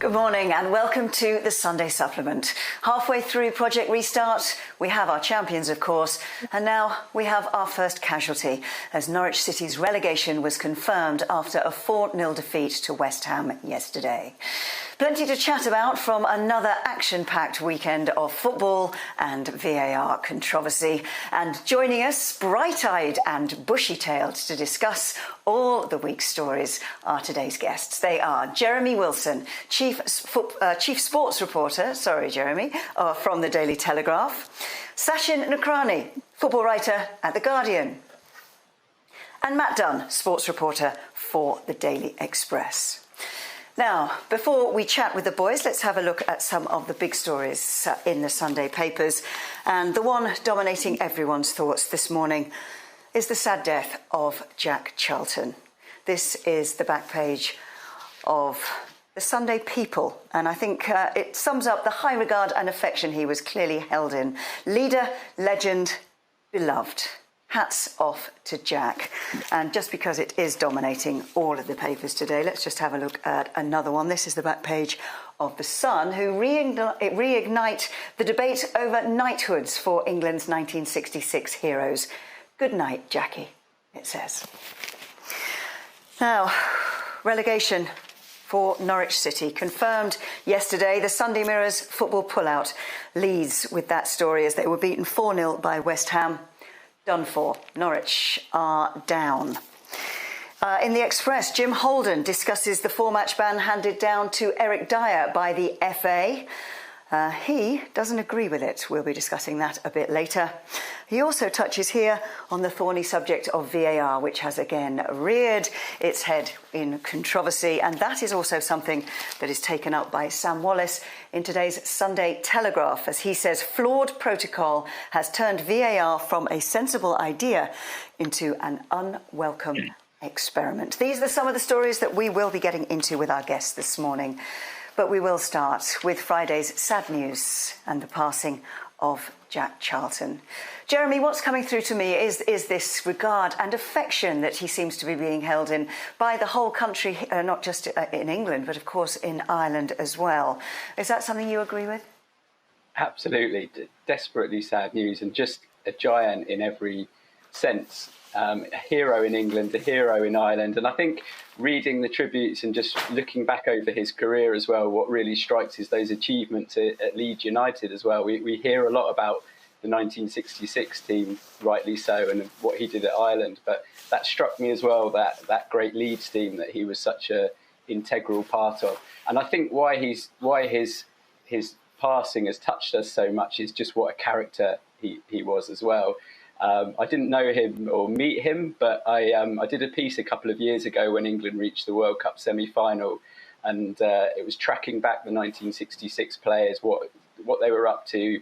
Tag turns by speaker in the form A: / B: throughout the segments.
A: Good morning and welcome to the Sunday Supplement. Halfway through Project Restart, we have our champions, of course, and now we have our first casualty as Norwich City's relegation was confirmed after a 4-0 defeat to West Ham yesterday. Plenty to chat about from another action-packed weekend of football and VAR controversy. And joining us, bright-eyed and bushy-tailed to discuss all the week's stories are today's guests. They are Jeremy Wilson, Chief Sports Reporter, from the Daily Telegraph, Sachin Nakrani, football writer at The Guardian, and Matt Dunn, sports reporter for the Daily Express. Now, before we chat with the boys, let's have a look at some of the big stories in the Sunday papers. And the one dominating everyone's thoughts this morning is the sad death of Jack Charlton. This is the back page of the Sunday People, and I think it sums up the high regard and affection he was clearly held in. Leader, legend, beloved. Hats off to Jack. And just because it is dominating all of the papers today, let's just have a look at another one. This is the back page of The Sun, who reignite the debate over knighthoods for England's 1966 heroes. Good night, Jackie, it says. Now, relegation for Norwich City confirmed yesterday. The Sunday Mirror's football pullout leads with that story as they were beaten 4-0 by West Ham. Done for. Norwich are down. In the Express, Jim Holden discusses the 4-match ban handed down to Erik Dyer by the FA. He doesn't agree with it. We'll be discussing that a bit later. He also touches here on the thorny subject of VAR, which has again reared its head in controversy. And that is also something that is taken up by Sam Wallace in today's Sunday Telegraph, as he says flawed protocol has turned VAR from a sensible idea into an unwelcome experiment. These are some of the stories that we will be getting into with our guests this morning. But we will start with Friday's sad news and the passing of Jack Charlton. Jeremy, what's coming through to me is this regard and affection that he seems to be being held in by the whole country, not just in England, but of course in Ireland as well. Is that something you agree with?
B: Absolutely. Desperately sad news, and just a giant in every sense. A hero in England, a hero in Ireland. And I think reading the tributes and just looking back over his career as well, what really strikes is those achievements at Leeds United as well. We hear a lot about the 1966 team, rightly so, and what he did at Ireland. But that struck me as well, that great Leeds team that he was such a integral part of. And I think why his passing has touched us so much is just what a character he was as well. I didn't know him or meet him, but I did a piece a couple of years ago when England reached the World Cup semi-final, and it was tracking back the 1966 players, what they were up to,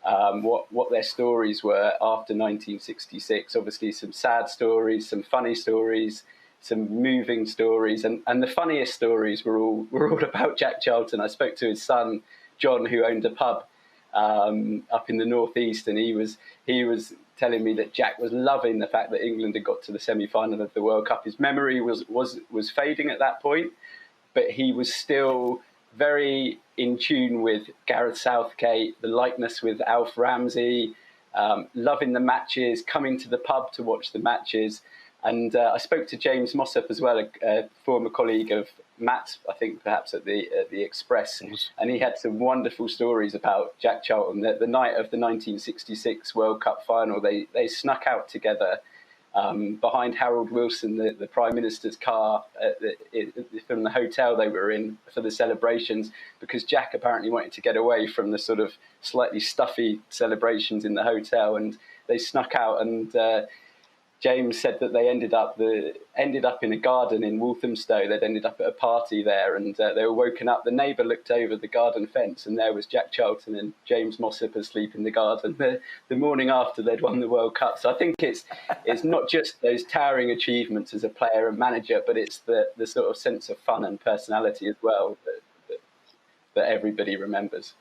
B: what their stories were after 1966. Obviously, some sad stories, some funny stories, some moving stories, and the funniest stories were all about Jack Charlton. I spoke to his son John, who owned a pub up in the northeast, and he was telling me that Jack was loving the fact that England had got to the semi-final of the World Cup. His memory was fading at that point, but he was still very in tune with Gareth Southgate, the likeness with Alf Ramsey, loving the matches, coming to the pub to watch the matches. And I spoke to James Mossop as well, a former colleague of Matt, I think perhaps at the Express, and he had some wonderful stories about Jack Charlton. The night of the 1966 World Cup final, they snuck out together behind Harold Wilson, the Prime Minister's car, from the hotel they were in for the celebrations, because Jack apparently wanted to get away from the sort of slightly stuffy celebrations in the hotel, and they snuck out. And James said that they ended up in a garden in Walthamstow. They'd ended up at a party there, and they were woken up. The neighbour looked over the garden fence, and there was Jack Charlton and James Mossop asleep in the garden the morning after they'd won the World Cup. So I think it's not just those towering achievements as a player and manager, but it's the sort of sense of fun and personality as well that everybody remembers.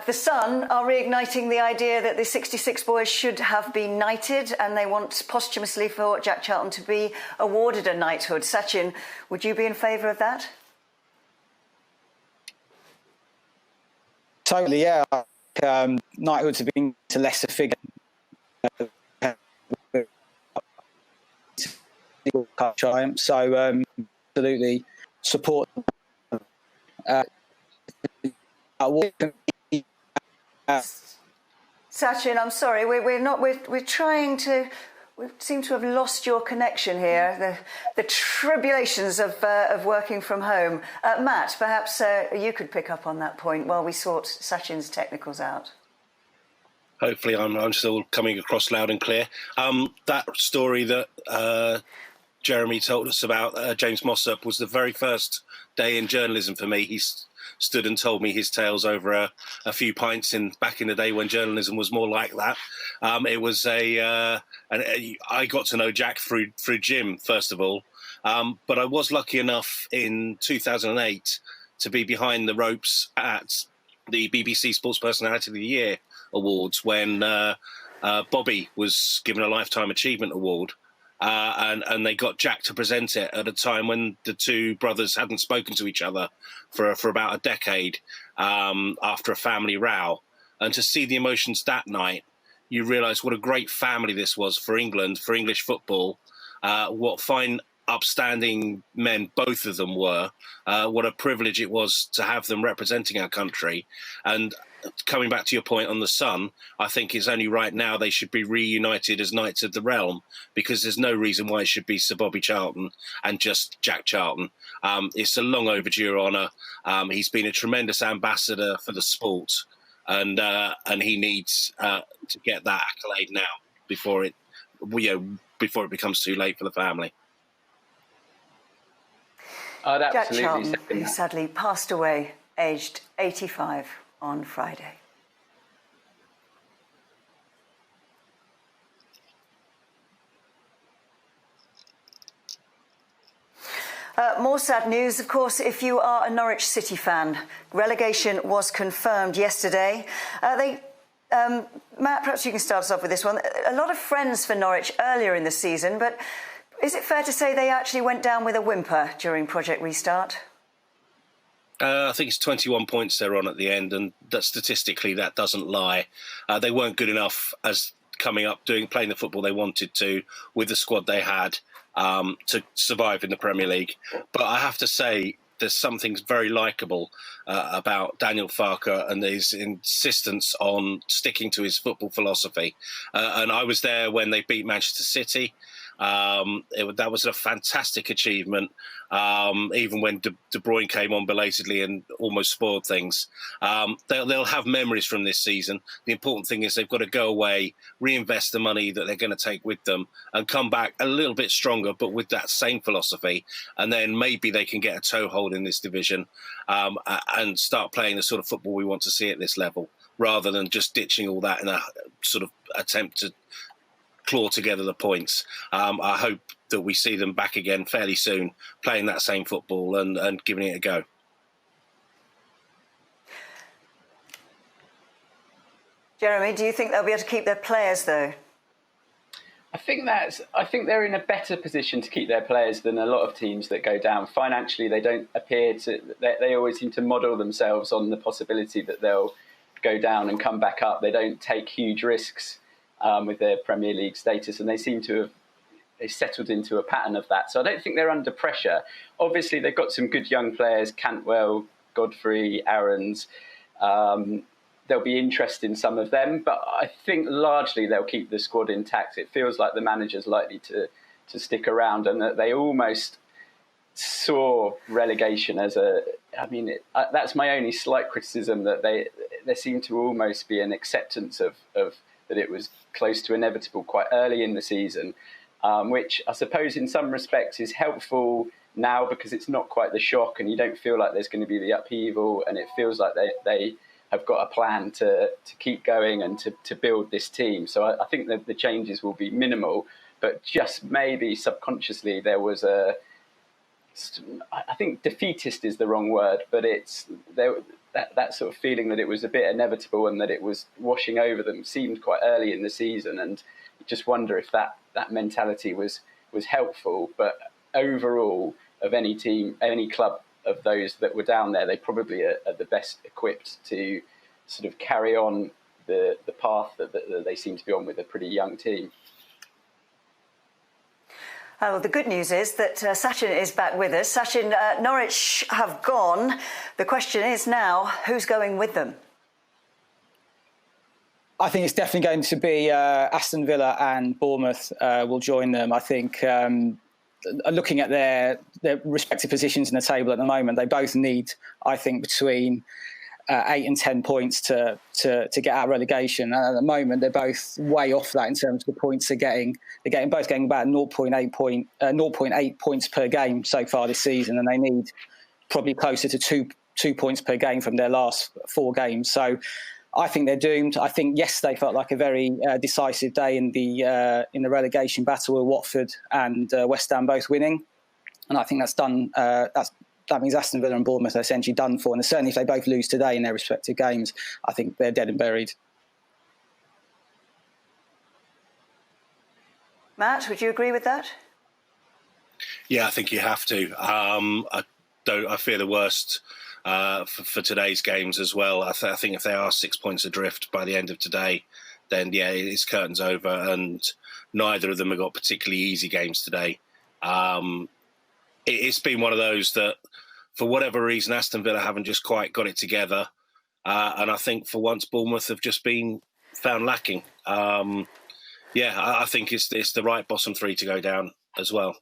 A: The Sun are reigniting the idea that the 66 boys should have been knighted, and they want posthumously for Jack Charlton to be awarded a knighthood. Sachin, would you be in favour of that?
C: Totally, yeah. Knighthoods have been to lesser figure. So absolutely support.
A: Sachin, I'm sorry, we're trying to. We seem to have lost your connection here. The tribulations of working from home. Matt, perhaps you could pick up on that point while we sort Sachin's technicals out.
D: Hopefully, I'm still coming across loud and clear. That story that Jeremy told us about, James Mossop, was the very first day in journalism for me. He stood and told me his tales over a few pints back in the day when journalism was more like that. It was I got to know Jack through Jim, first of all. But I was lucky enough in 2008 to be behind the ropes at the BBC Sports Personality of the Year Awards when Bobby was given a Lifetime Achievement Award. And they got Jack to present it at a time when the two brothers hadn't spoken to each other for about a decade after a family row. And to see the emotions that night, you realise what a great family this was for England, for English football, what fine, upstanding men both of them were, what a privilege it was to have them representing our country. And coming back to your point on the Sun, I think it's only right now they should be reunited as Knights of the Realm, because there's no reason why it should be Sir Bobby Charlton and just Jack Charlton. It's a long overdue honour. He's been a tremendous ambassador for the sport, and he needs to get that accolade now before it becomes too late for the family.
A: Jack Charlton, who sadly passed away, aged 85. On Friday. More sad news, of course, if you are a Norwich City fan. Relegation was confirmed yesterday. Matt, perhaps you can start us off with this one. A lot of friends for Norwich earlier in the season, but is it fair to say they actually went down with a whimper during Project Restart?
D: I think it's 21 points they're on at the end, and that statistically that doesn't lie. They weren't good enough as coming up, playing the football they wanted to with the squad they had to survive in the Premier League. But I have to say, there's something very likeable about Daniel Farke and his insistence on sticking to his football philosophy. And I was there when they beat Manchester City. That was a fantastic achievement, even when De Bruyne came on belatedly and almost spoiled things. They'll have memories from this season. The important thing is they've got to go away, reinvest the money that they're going to take with them, and come back a little bit stronger, but with that same philosophy. And then maybe they can get a toehold in this division and start playing the sort of football we want to see at this level, rather than just ditching all that in a sort of attempt to claw together the points. I hope that we see them back again fairly soon, playing that same football and giving it a go.
A: Jeremy, do you think they'll be able to keep their players, though?
B: I think they're in a better position to keep their players than a lot of teams that go down. Financially, they don't appear to. They always seem to model themselves on the possibility that they'll go down and come back up. They don't take huge risks with their Premier League status, and they seem to have settled into a pattern of that. So I don't think they're under pressure. Obviously, they've got some good young players: Cantwell, Godfrey, Aarons. There'll be interest in some of them, but I think largely they'll keep the squad intact. It feels like the manager's likely to stick around, and that they almost saw relegation as that's my only slight criticism, that there seemed to almost be an acceptance of that it was close to inevitable quite early in the season, which I suppose in some respects is helpful now because it's not quite the shock and you don't feel like there's going to be the upheaval, and it feels like they have got a plan to keep going and to build this team. So I think that the changes will be minimal, but just maybe subconsciously there was I think defeatist is the wrong word, but that sort of feeling that it was a bit inevitable and that it was washing over them seemed quite early in the season. And you just wonder if that mentality was helpful. But overall, of any team, any club of those that were down there, they probably are the best equipped to sort of carry on the path that they seem to be on with a pretty young team.
A: Well, the good news is that Sachin is back with us. Sachin, Norwich have gone. The question is now, who's going with them?
C: I think it's definitely going to be Aston Villa and Bournemouth will join them. I think looking at their respective positions in the table at the moment, they both need, I think, between 8 and 10 points to get out of relegation. And at the moment, they're both way off that in terms of the points they're getting. They're both getting about 0.8 points per game so far this season, and they need probably closer to two points per game from their last 4 games. So I think they're doomed. I think yesterday felt like a very decisive day in the relegation battle with Watford and West Ham both winning, and I think that's done. That means Aston Villa and Bournemouth are essentially done for. And certainly if they both lose today in their respective games, I think they're dead and buried.
A: Matt, would you agree with that?
D: Yeah, I think you have to. I fear the worst for today's games as well. I think if they are 6 points adrift by the end of today, then yeah, it's curtains over, and neither of them have got particularly easy games today. It's been one of those that, for whatever reason, Aston Villa haven't just quite got it together. And I think for once, Bournemouth have just been found lacking. I think it's the right bottom 3 to go down as well.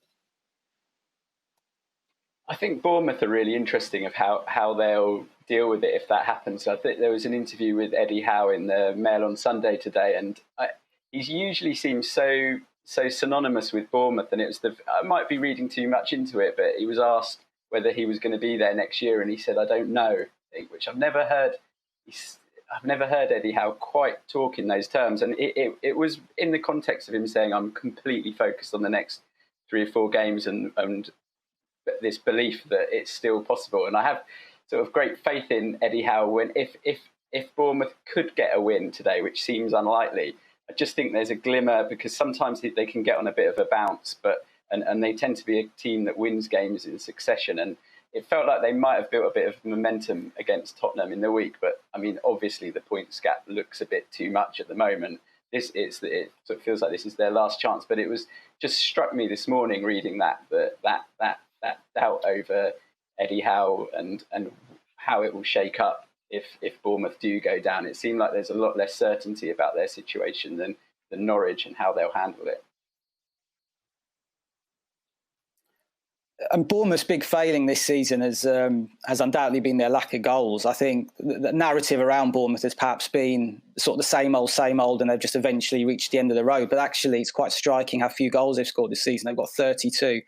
B: I think Bournemouth are really interesting of how they'll deal with it if that happens. I think there was an interview with Eddie Howe in the Mail on Sunday today, and he's usually seems so synonymous with Bournemouth, and I might be reading too much into it, but he was asked whether he was going to be there next year, and he said, "I don't know," which I've never heard. I've never heard Eddie Howe quite talk in those terms, and it was in the context of him saying, "I'm completely focused on the next 3 or 4 games," and this belief that it's still possible. And I have sort of great faith in Eddie Howe when if Bournemouth could get a win today, which seems unlikely. I just think there's a glimmer, because sometimes they can get on a bit of a bounce, and they tend to be a team that wins games in succession. And it felt like they might have built a bit of momentum against Tottenham in the week. But I mean, obviously the points gap looks a bit too much at the moment. It sort of feels like this is their last chance. But it was just struck me this morning reading that doubt over Eddie Howe and how it will shake up if Bournemouth do go down. It seemed like there's a lot less certainty about their situation than Norwich and how they'll handle it.
C: And Bournemouth's big failing this season has undoubtedly been their lack of goals. I think the narrative around Bournemouth has perhaps been sort of the same old, and they've just eventually reached the end of the road. But actually, it's quite striking how few goals they've scored this season. They've got 32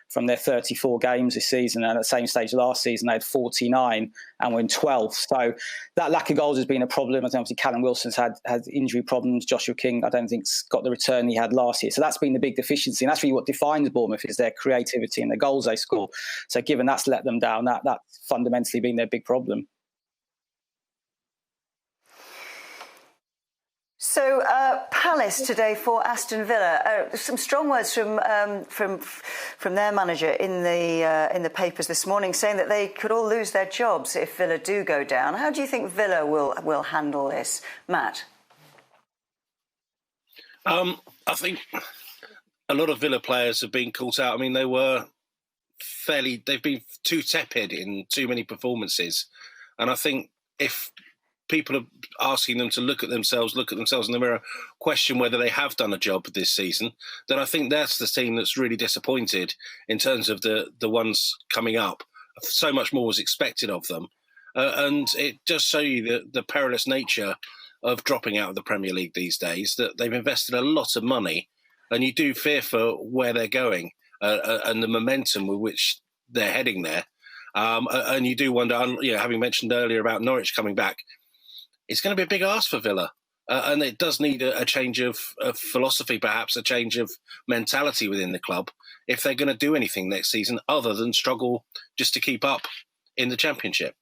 C: from their 34 games this season, and at the same stage last season they had 49 and were in 12th. So that lack of goals has been a problem. I think obviously Callum Wilson's had injury problems. Joshua King, I don't think, got the return he had last year. So that's been the big deficiency, and that's really what defines Bournemouth, is their creativity and the goals they score. So given that's let them down, that's fundamentally been their big problem.
A: So Palace today for Aston Villa. Some strong words from their manager in the papers this morning, saying that they could all lose their jobs if Villa do go down. How do you think Villa will handle this, Matt?
D: I think a lot of Villa players have been caught out. I mean, they've been too tepid in too many performances, and I think if people are asking them to look at themselves in the mirror, question whether they have done a job this season, then I think that's the team that's really disappointed in terms of the ones coming up. So much more was expected of them. And it does show you the perilous nature of dropping out of the Premier League these days, that they've invested a lot of money, and you do fear for where they're going and the momentum with which they're heading there. And you do wonder, having mentioned earlier about Norwich coming back, it's going to be a big ask for Villa. And it does need a change of philosophy, perhaps a change of mentality within the club, if they're going to do anything next season other than struggle just to keep up in the Championship.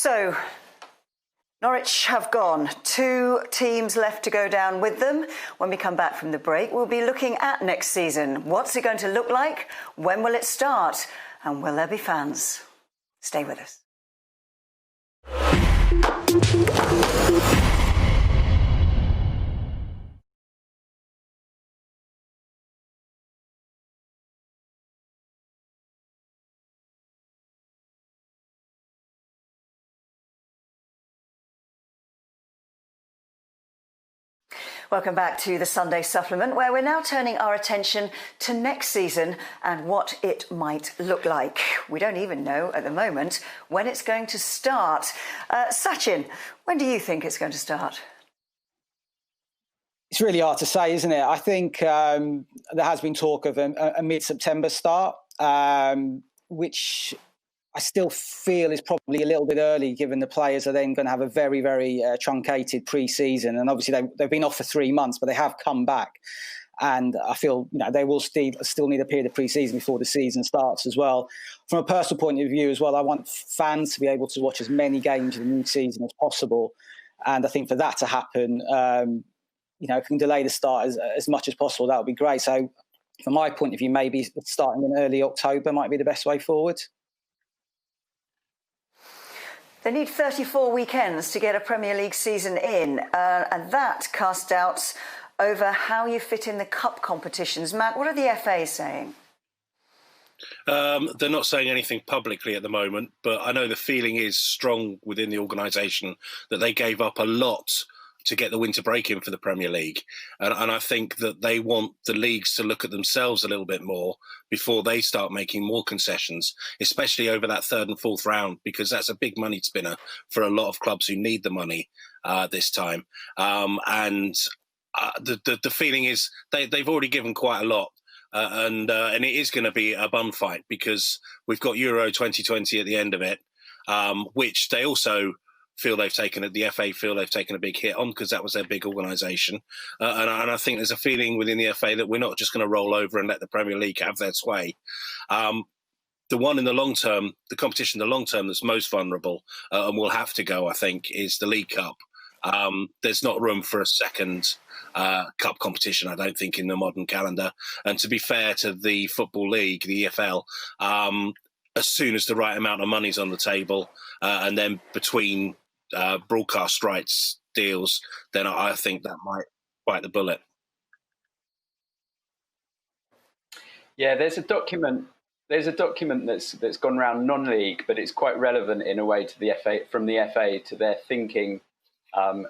A: So, Norwich have gone. 2 teams left to go down with them. When we come back from the break, we'll be looking at next season. What's it going to look like? When will it start? And will there be fans? Stay with us. Welcome back to the Sunday Supplement, where we're now turning our attention to next season and what it might look like. We don't even know at the moment when it's going to start. Sachin, when do you think it's going to start?
C: It's really hard to say, isn't it? I think there has been talk of a mid-September start, which I still feel is probably a little bit early, given the players are then going to have a very, very truncated pre-season. And obviously they've been off for 3 months, but they have come back. And I feel they will still need a period of pre-season before the season starts as well. From a personal point of view as well, I want fans to be able to watch as many games in the new season as possible. And I think for that to happen, if we can delay the start as much as possible, that would be great. So from my point of view, maybe starting in early October might be the best way forward.
A: They need 34 weekends to get a Premier League season in, and that casts doubts over how you fit in the cup competitions. Matt, what are the FA saying?
D: They're not saying anything publicly at the moment, but I know the feeling is strong within the organisation that they gave up a lot to get the winter break in for the Premier League. And I think that they want the leagues to look at themselves a little bit more before they start making more concessions, especially over that 3rd and 4th round, because that's a big money spinner for a lot of clubs who need the money this time. The feeling is they've already given quite a lot. And it is going to be a bum fight, because we've got Euro 2020 at the end of it, which they also the FA feel they've taken a big hit on, because that was their big organisation. And I think there's a feeling within the FA that we're not just going to roll over and let the Premier League have their sway. The one in the long term, the competition in the long term that's most vulnerable and will have to go, I think, is the League Cup. There's not room for a second cup competition, I don't think, in the modern calendar. And to be fair to the Football League, the EFL, as soon as the right amount of money's on the table, and then between broadcast rights deals, then I think that might bite the bullet.
B: Yeah, there's a document that's gone around non-league, but it's quite relevant in a way to the FA, from the FA to their thinking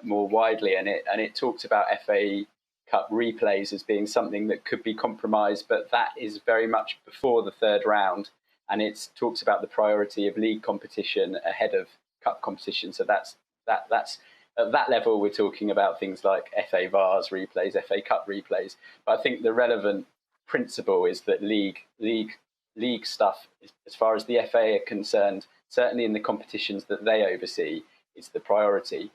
B: more widely, and it talks about FA Cup replays as being something that could be compromised, but that is very much before the 3rd round, and it talks about the priority of league competition ahead of cup competition. So that's at that level, we're talking about things like FA VARs replays, FA Cup replays. But I think the relevant principle is that league stuff, as far as the FA are concerned, certainly in the competitions that they oversee, is the priority.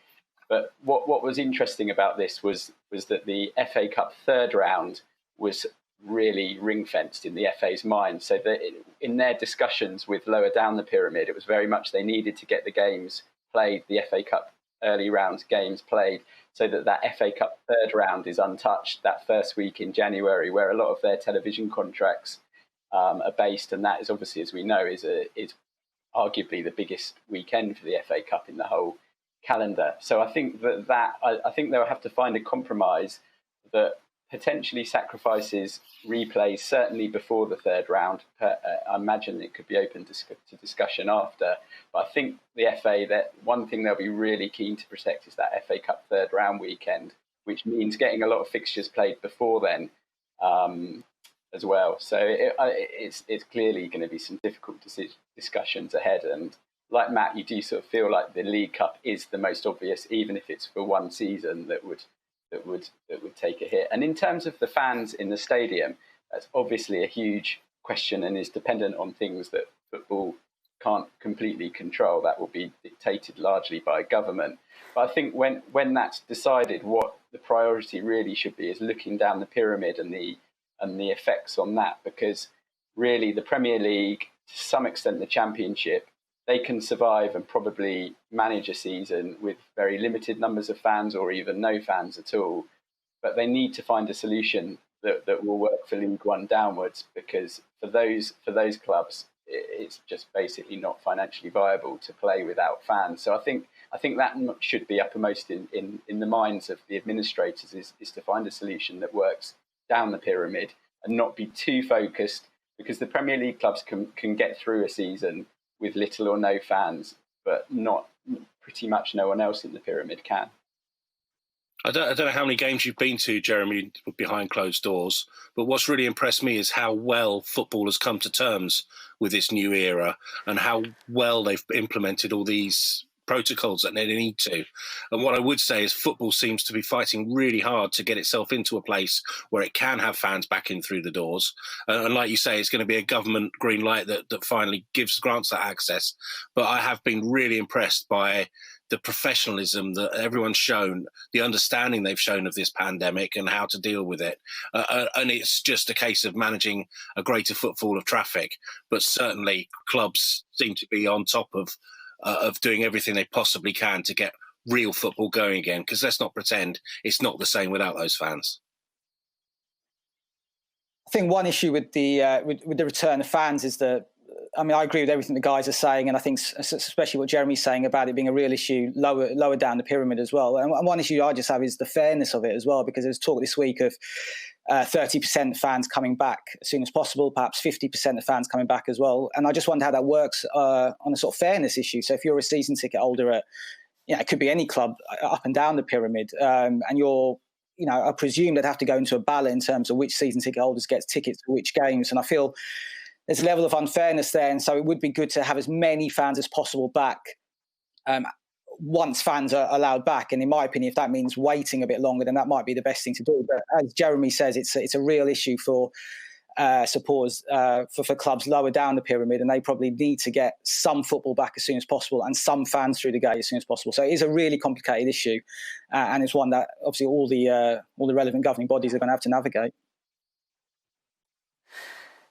B: But what was interesting about this was that the FA Cup 3rd round was really ring-fenced in the FA's mind. So that in their discussions with lower down the pyramid, it was very much they needed to get the games played, the FA Cup early round games played, so that FA Cup 3rd round is untouched that first week in January, where a lot of their television contracts are based. And that is obviously, as we know, is arguably the biggest weekend for the FA Cup in the whole calendar. So I think I think they'll have to find a compromise that potentially sacrifices replays certainly before the 3rd round. I imagine it could be open to discussion after. But I think the FA, that one thing they'll be really keen to protect is that FA Cup 3rd round weekend, which means getting a lot of fixtures played before then as well. So it's clearly going to be some difficult discussions ahead. And like Matt, you do sort of feel like the League Cup is the most obvious, even if it's for one season, that would take a hit. And in terms of the fans in the stadium, that's obviously a huge question and is dependent on things that football can't completely control. That will be dictated largely by government. But I think when that's decided, what the priority really should be is looking down the pyramid and the effects on that, because really the Premier League, to some extent the Championship, they can survive and probably manage a season with very limited numbers of fans or even no fans at all. But they need to find a solution that will work for League One downwards, because for those clubs, it's just basically not financially viable to play without fans. So I think that should be uppermost in the minds of the administrators is to find a solution that works down the pyramid and not be too focused, because the Premier League clubs can get through a season with little or no fans, but not pretty much no one else in the pyramid can.
D: I don't know how many games you've been to, Jeremy, behind closed doors, but what's really impressed me is how well football has come to terms with this new era and how well they've implemented all these protocols that they need to. And what I would say is football seems to be fighting really hard to get itself into a place where it can have fans back in through the doors. And like you say, it's going to be a government green light that finally grants that access. But I have been really impressed by the professionalism that everyone's shown, the understanding they've shown of this pandemic and how to deal with it. And it's just a case of managing a greater footfall of traffic. But certainly clubs seem to be on top of doing everything they possibly can to get real football going again, because let's not pretend it's not the same without those fans.
C: I think one issue with the return of fans is that, I mean, I agree with everything the guys are saying, and I think especially what Jeremy's saying about it being a real issue lower down the pyramid as well. And one issue I just have is the fairness of it as well, because there's talk this week of 30% fans coming back as soon as possible, perhaps 50% of fans coming back as well. And I just wonder how that works on a sort of fairness issue. So if you're a season ticket holder at, it could be any club up and down the pyramid, and you're, I presume they'd have to go into a ballot in terms of which season ticket holders get tickets to which games. And I feel there's a level of unfairness there. And so it would be good to have as many fans as possible back once fans are allowed back. And in my opinion, if that means waiting a bit longer, then that might be the best thing to do. But as Jeremy says, it's a real issue for supporters, for clubs lower down the pyramid, and they probably need to get some football back as soon as possible and some fans through the gate as soon as possible. So it is a really complicated issue, and it's one that obviously all the relevant governing bodies are going to have to navigate.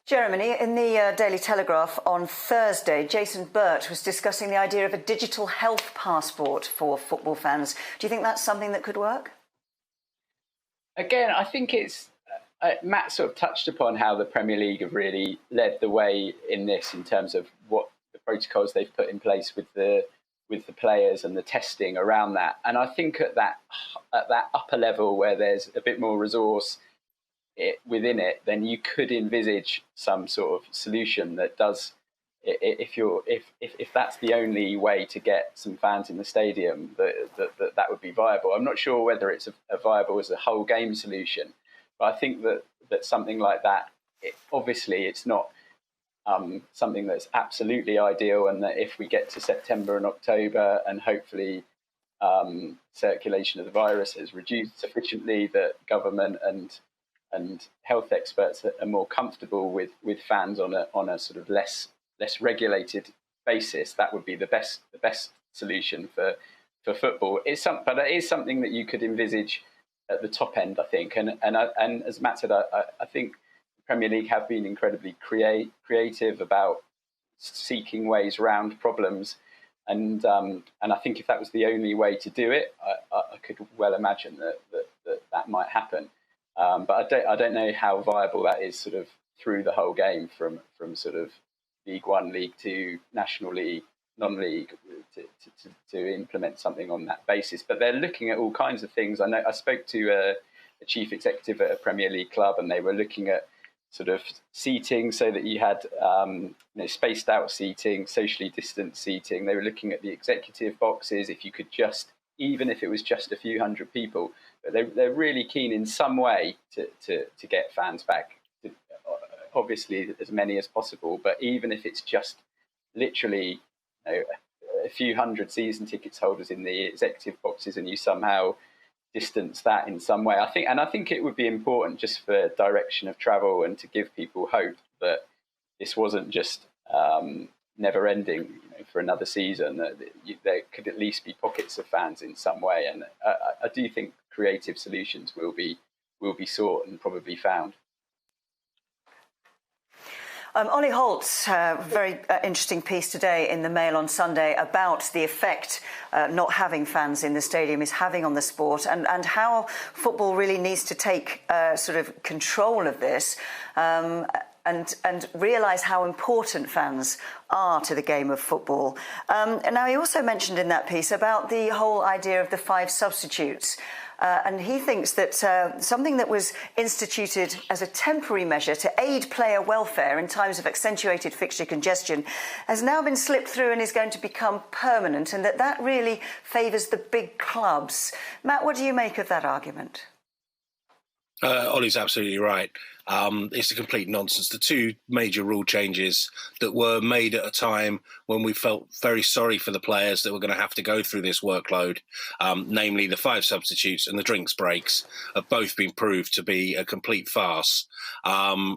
A: Jeremy, in the Daily Telegraph on Thursday, Jason Burt was discussing the idea of a digital health passport for football fans. Do you think that's something that could work?
B: Again, I think it's... Matt sort of touched upon how the Premier League have really led the way in this, in terms of what the protocols they've put in place with the players and the testing around that. And I think at that upper level where there's a bit more resource within it, then you could envisage some sort of solution that does, if that's the only way to get some fans in the stadium, that would be viable. I'm not sure whether it's a viable as a whole game solution, but I think that something like that, obviously it's not something that's absolutely ideal, and that if we get to September and October and hopefully circulation of the virus has reduced sufficiently that government and health experts are more comfortable with fans on a sort of less regulated basis, that would be the best solution for football. But it is something that you could envisage at the top end, I think. And as Matt said, I think the Premier League have been incredibly creative about seeking ways around problems. And I think if that was the only way to do it, I could well imagine that might happen. But I don't know how viable that is sort of through the whole game, from sort of League One, League Two, National League, non-league, to implement something on that basis. But they're looking at all kinds of things. I know I spoke to a chief executive at a Premier League club, and they were looking at sort of seating so that you had spaced out seating, socially distanced seating. They were looking at the executive boxes, if you could just, even if it was just a few hundred people. But they're really keen in some way to get fans back, obviously as many as possible. But even if it's just literally a few hundred season tickets holders in the executive boxes, and you somehow distance that in some way, I think it would be important just for direction of travel and to give people hope that this wasn't just never ending for another season, that there could at least be pockets of fans in some way. And I do think creative solutions will be sought and probably found.
A: Ollie Holt's very interesting piece today in the Mail on Sunday about the effect not having fans in the stadium is having on the sport, and how football really needs to take sort of control of this and realise how important fans are to the game of football. And now, he also mentioned in that piece about the whole idea of the 5 substitutes. And he thinks that something that was instituted as a temporary measure to aid player welfare in times of accentuated fixture congestion has now been slipped through and is going to become permanent, and that really favours the big clubs. Matt, what do you make of that argument?
D: Ollie's absolutely right. It's a complete nonsense. The 2 major rule changes that were made at a time when we felt very sorry for the players that were going to have to go through this workload, namely the 5 substitutes and the drinks breaks, have both been proved to be a complete farce. I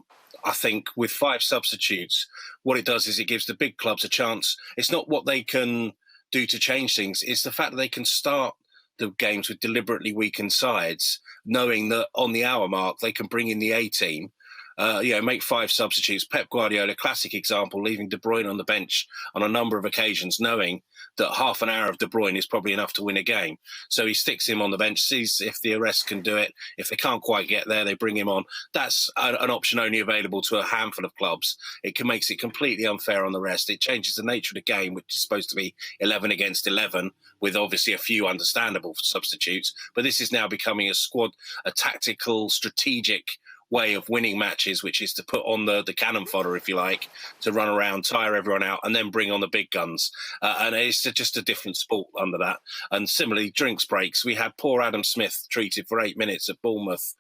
D: think with 5 substitutes, what it does is it gives the big clubs a chance. It's not what they can do to change things. It's the fact that they can start the games with deliberately weakened sides, knowing that on the hour mark they can bring in the A team, make 5 substitutes. Pep Guardiola, classic example, leaving De Bruyne on the bench on a number of occasions, knowing that half an hour of De Bruyne is probably enough to win a game. So he sticks him on the bench, sees if the rest can do it. If they can't quite get there, they bring him on. That's an option only available to a handful of clubs. It makes it completely unfair on the rest. It changes the nature of the game, which is supposed to be 11 against 11, with obviously a few understandable substitutes. But this is now becoming a squad, a tactical, strategic way of winning matches, which is to put on the cannon fodder, if you like, to run around, tire everyone out, and then bring on the big guns. And it's just a different sport under that. And similarly, drinks breaks. We had poor Adam Smith treated for 8 minutes at Bournemouth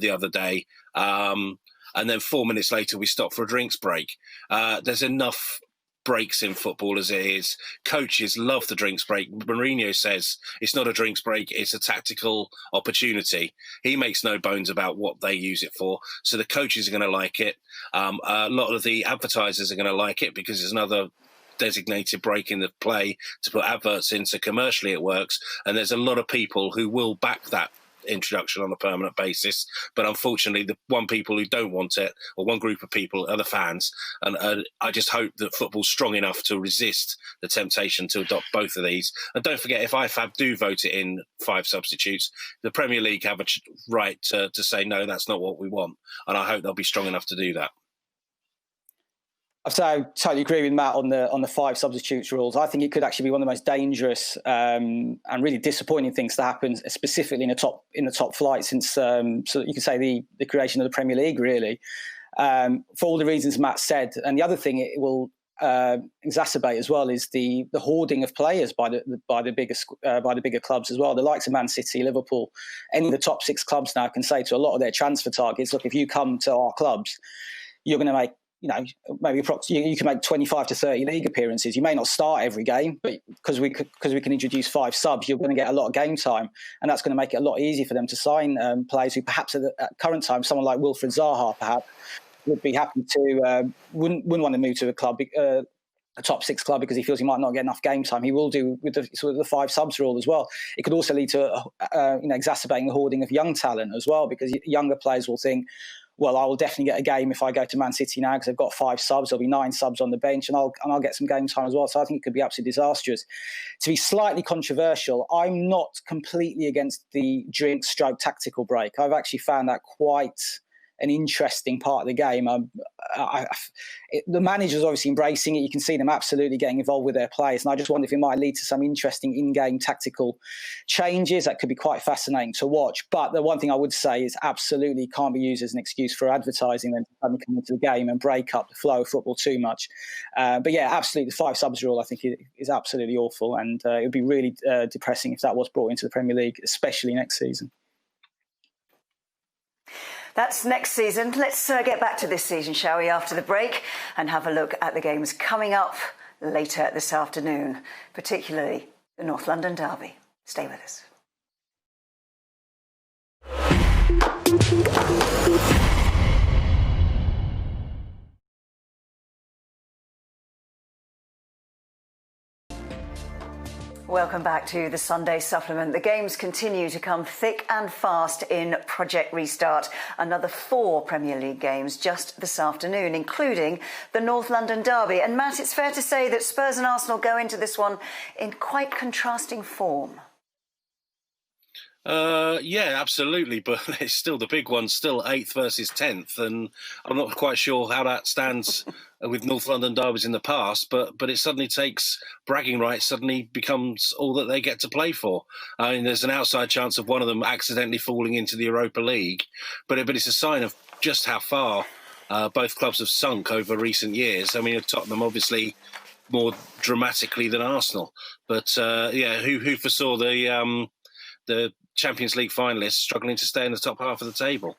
D: the other day. And then 4 minutes later, we stopped for a drinks break. There's enough breaks in football as it is. Coaches love the drinks break. Mourinho says it's not a drinks break, it's a tactical opportunity. He makes no bones about what they use it for. So the coaches are going to like it. A lot of the advertisers are going to like it because it's another designated break in the play to put adverts in, so commercially it works. And there's a lot of people who will back that introduction on a permanent basis, but unfortunately the one people who don't want it, or one group of people, are the fans. And I just hope that football's strong enough to resist the temptation to adopt both of these. And don't forget, if IFAB do vote it in 5 substitutes, the Premier League have a right to say no, that's not what we want, and I hope they'll be strong enough to do that.
C: So I totally agree with Matt on the 5 substitutes rules. I think it could actually be one of the most dangerous and really disappointing things to happen, specifically in the top flight since, so you could say, the creation of the Premier League, really, for all the reasons Matt said. And the other thing it will exacerbate as well is the hoarding of players by the bigger clubs as well. The likes of Man City, Liverpool, any of the top 6 clubs now can say to a lot of their transfer targets, look, if you come to our clubs, you're going to make, maybe you can make 25 to 30 league appearances. You may not start every game, but because we can introduce 5 subs, you're going to get a lot of game time, and that's going to make it a lot easier for them to sign players who perhaps at current time, someone like Wilfried Zaha perhaps would be happy to wouldn't want to move to a club, a top 6 club, because he feels he might not get enough game time. He will do with the 5 subs rule as well. It could also lead to exacerbating the hoarding of young talent as well, because younger players will think, well, I will definitely get a game if I go to Man City now because they've got 5 subs. There'll be 9 subs on the bench, and I'll get some game time as well. So I think it could be absolutely disastrous. To be slightly controversial, I'm not completely against the drink-stroke tactical break. I've actually found that quite an interesting part of the game. The manager's obviously embracing it. You can see them absolutely getting involved with their players. And I just wonder if it might lead to some interesting in-game tactical changes that could be quite fascinating to watch. But the one thing I would say is absolutely can't be used as an excuse for advertising them to suddenly come into the game and break up the flow of football too much. But yeah, absolutely, the 5 subs rule I think is absolutely awful. And it would be really depressing if that was brought into the Premier League, especially next season.
A: That's next season. Let's get back to this season, shall we, after the break, and have a look at the games coming up later this afternoon, particularly the North London derby. Stay with us. Welcome back to the Sunday Supplement. The games continue to come thick and fast in Project Restart. Another 4 Premier League games just this afternoon, including the North London derby. And Matt, it's fair to say that Spurs and Arsenal go into this one in quite contrasting form.
D: Yeah, absolutely. But it's still the big one, still 8th versus 10th. And I'm not quite sure how that stands with North London derbies in the past. But it suddenly takes bragging rights, suddenly becomes all that they get to play for. I mean, there's an outside chance of one of them accidentally falling into the Europa League. But it's a sign of just how far both clubs have sunk over recent years. I mean, Tottenham obviously more dramatically than Arsenal. But who foresaw the Champions League finalists struggling to stay in the top half of the table?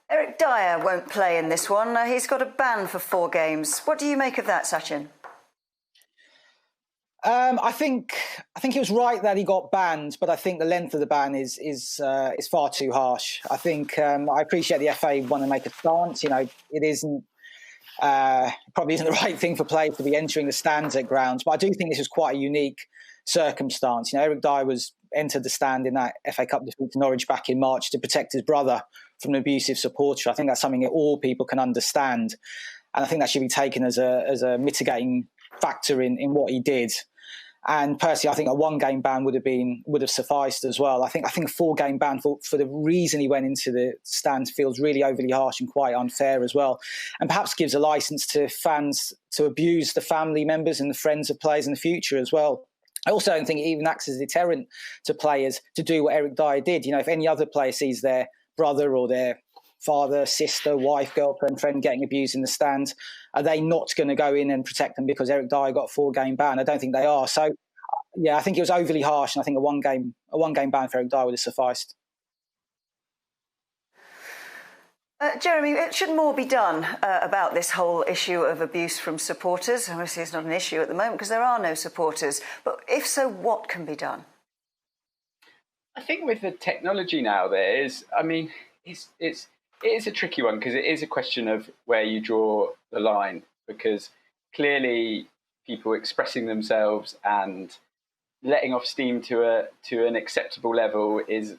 A: Erik Dyer won't play in this one. He's got a ban for 4 games. What do you make of that, Sachin?
C: I think it was right that he got banned, but I think the length of the ban is far too harsh. I think I appreciate the FA want to make a stance. You know, it isn't. Probably isn't the right thing for players to be entering the stands at grounds, but I do think this was quite a unique circumstance. You know, Erik Dyer entered the stand in that FA Cup defeat to Norwich back in March to protect his brother from an abusive supporter. I think that's something that all people can understand, and I think that should be taken as a mitigating factor in what he did. And personally, I think a 1-game ban would have sufficed as well. I think a 4-game ban for the reason he went into the stands feels really overly harsh and quite unfair as well, and perhaps gives a licence to fans to abuse the family members and the friends of players in the future as well. I also don't think it even acts as a deterrent to players to do what Erik Dyer did. You know, if any other player sees their brother or their father, sister, wife, girlfriend, friend getting abused in the stands, are they not going to go in and protect them because Erik Dyer got a 4-game ban? I don't think they are. So, yeah, I think it was overly harsh, and I think a one game ban for Erik Dyer would have sufficed.
A: Jeremy, it should more be done about this whole issue of abuse from supporters. Obviously, it's not an issue at the moment because there are no supporters. But if so, what can be done?
B: I think with the technology now, it is a tricky one because it is a question of where you draw the line, because clearly people expressing themselves and letting off steam to an acceptable level is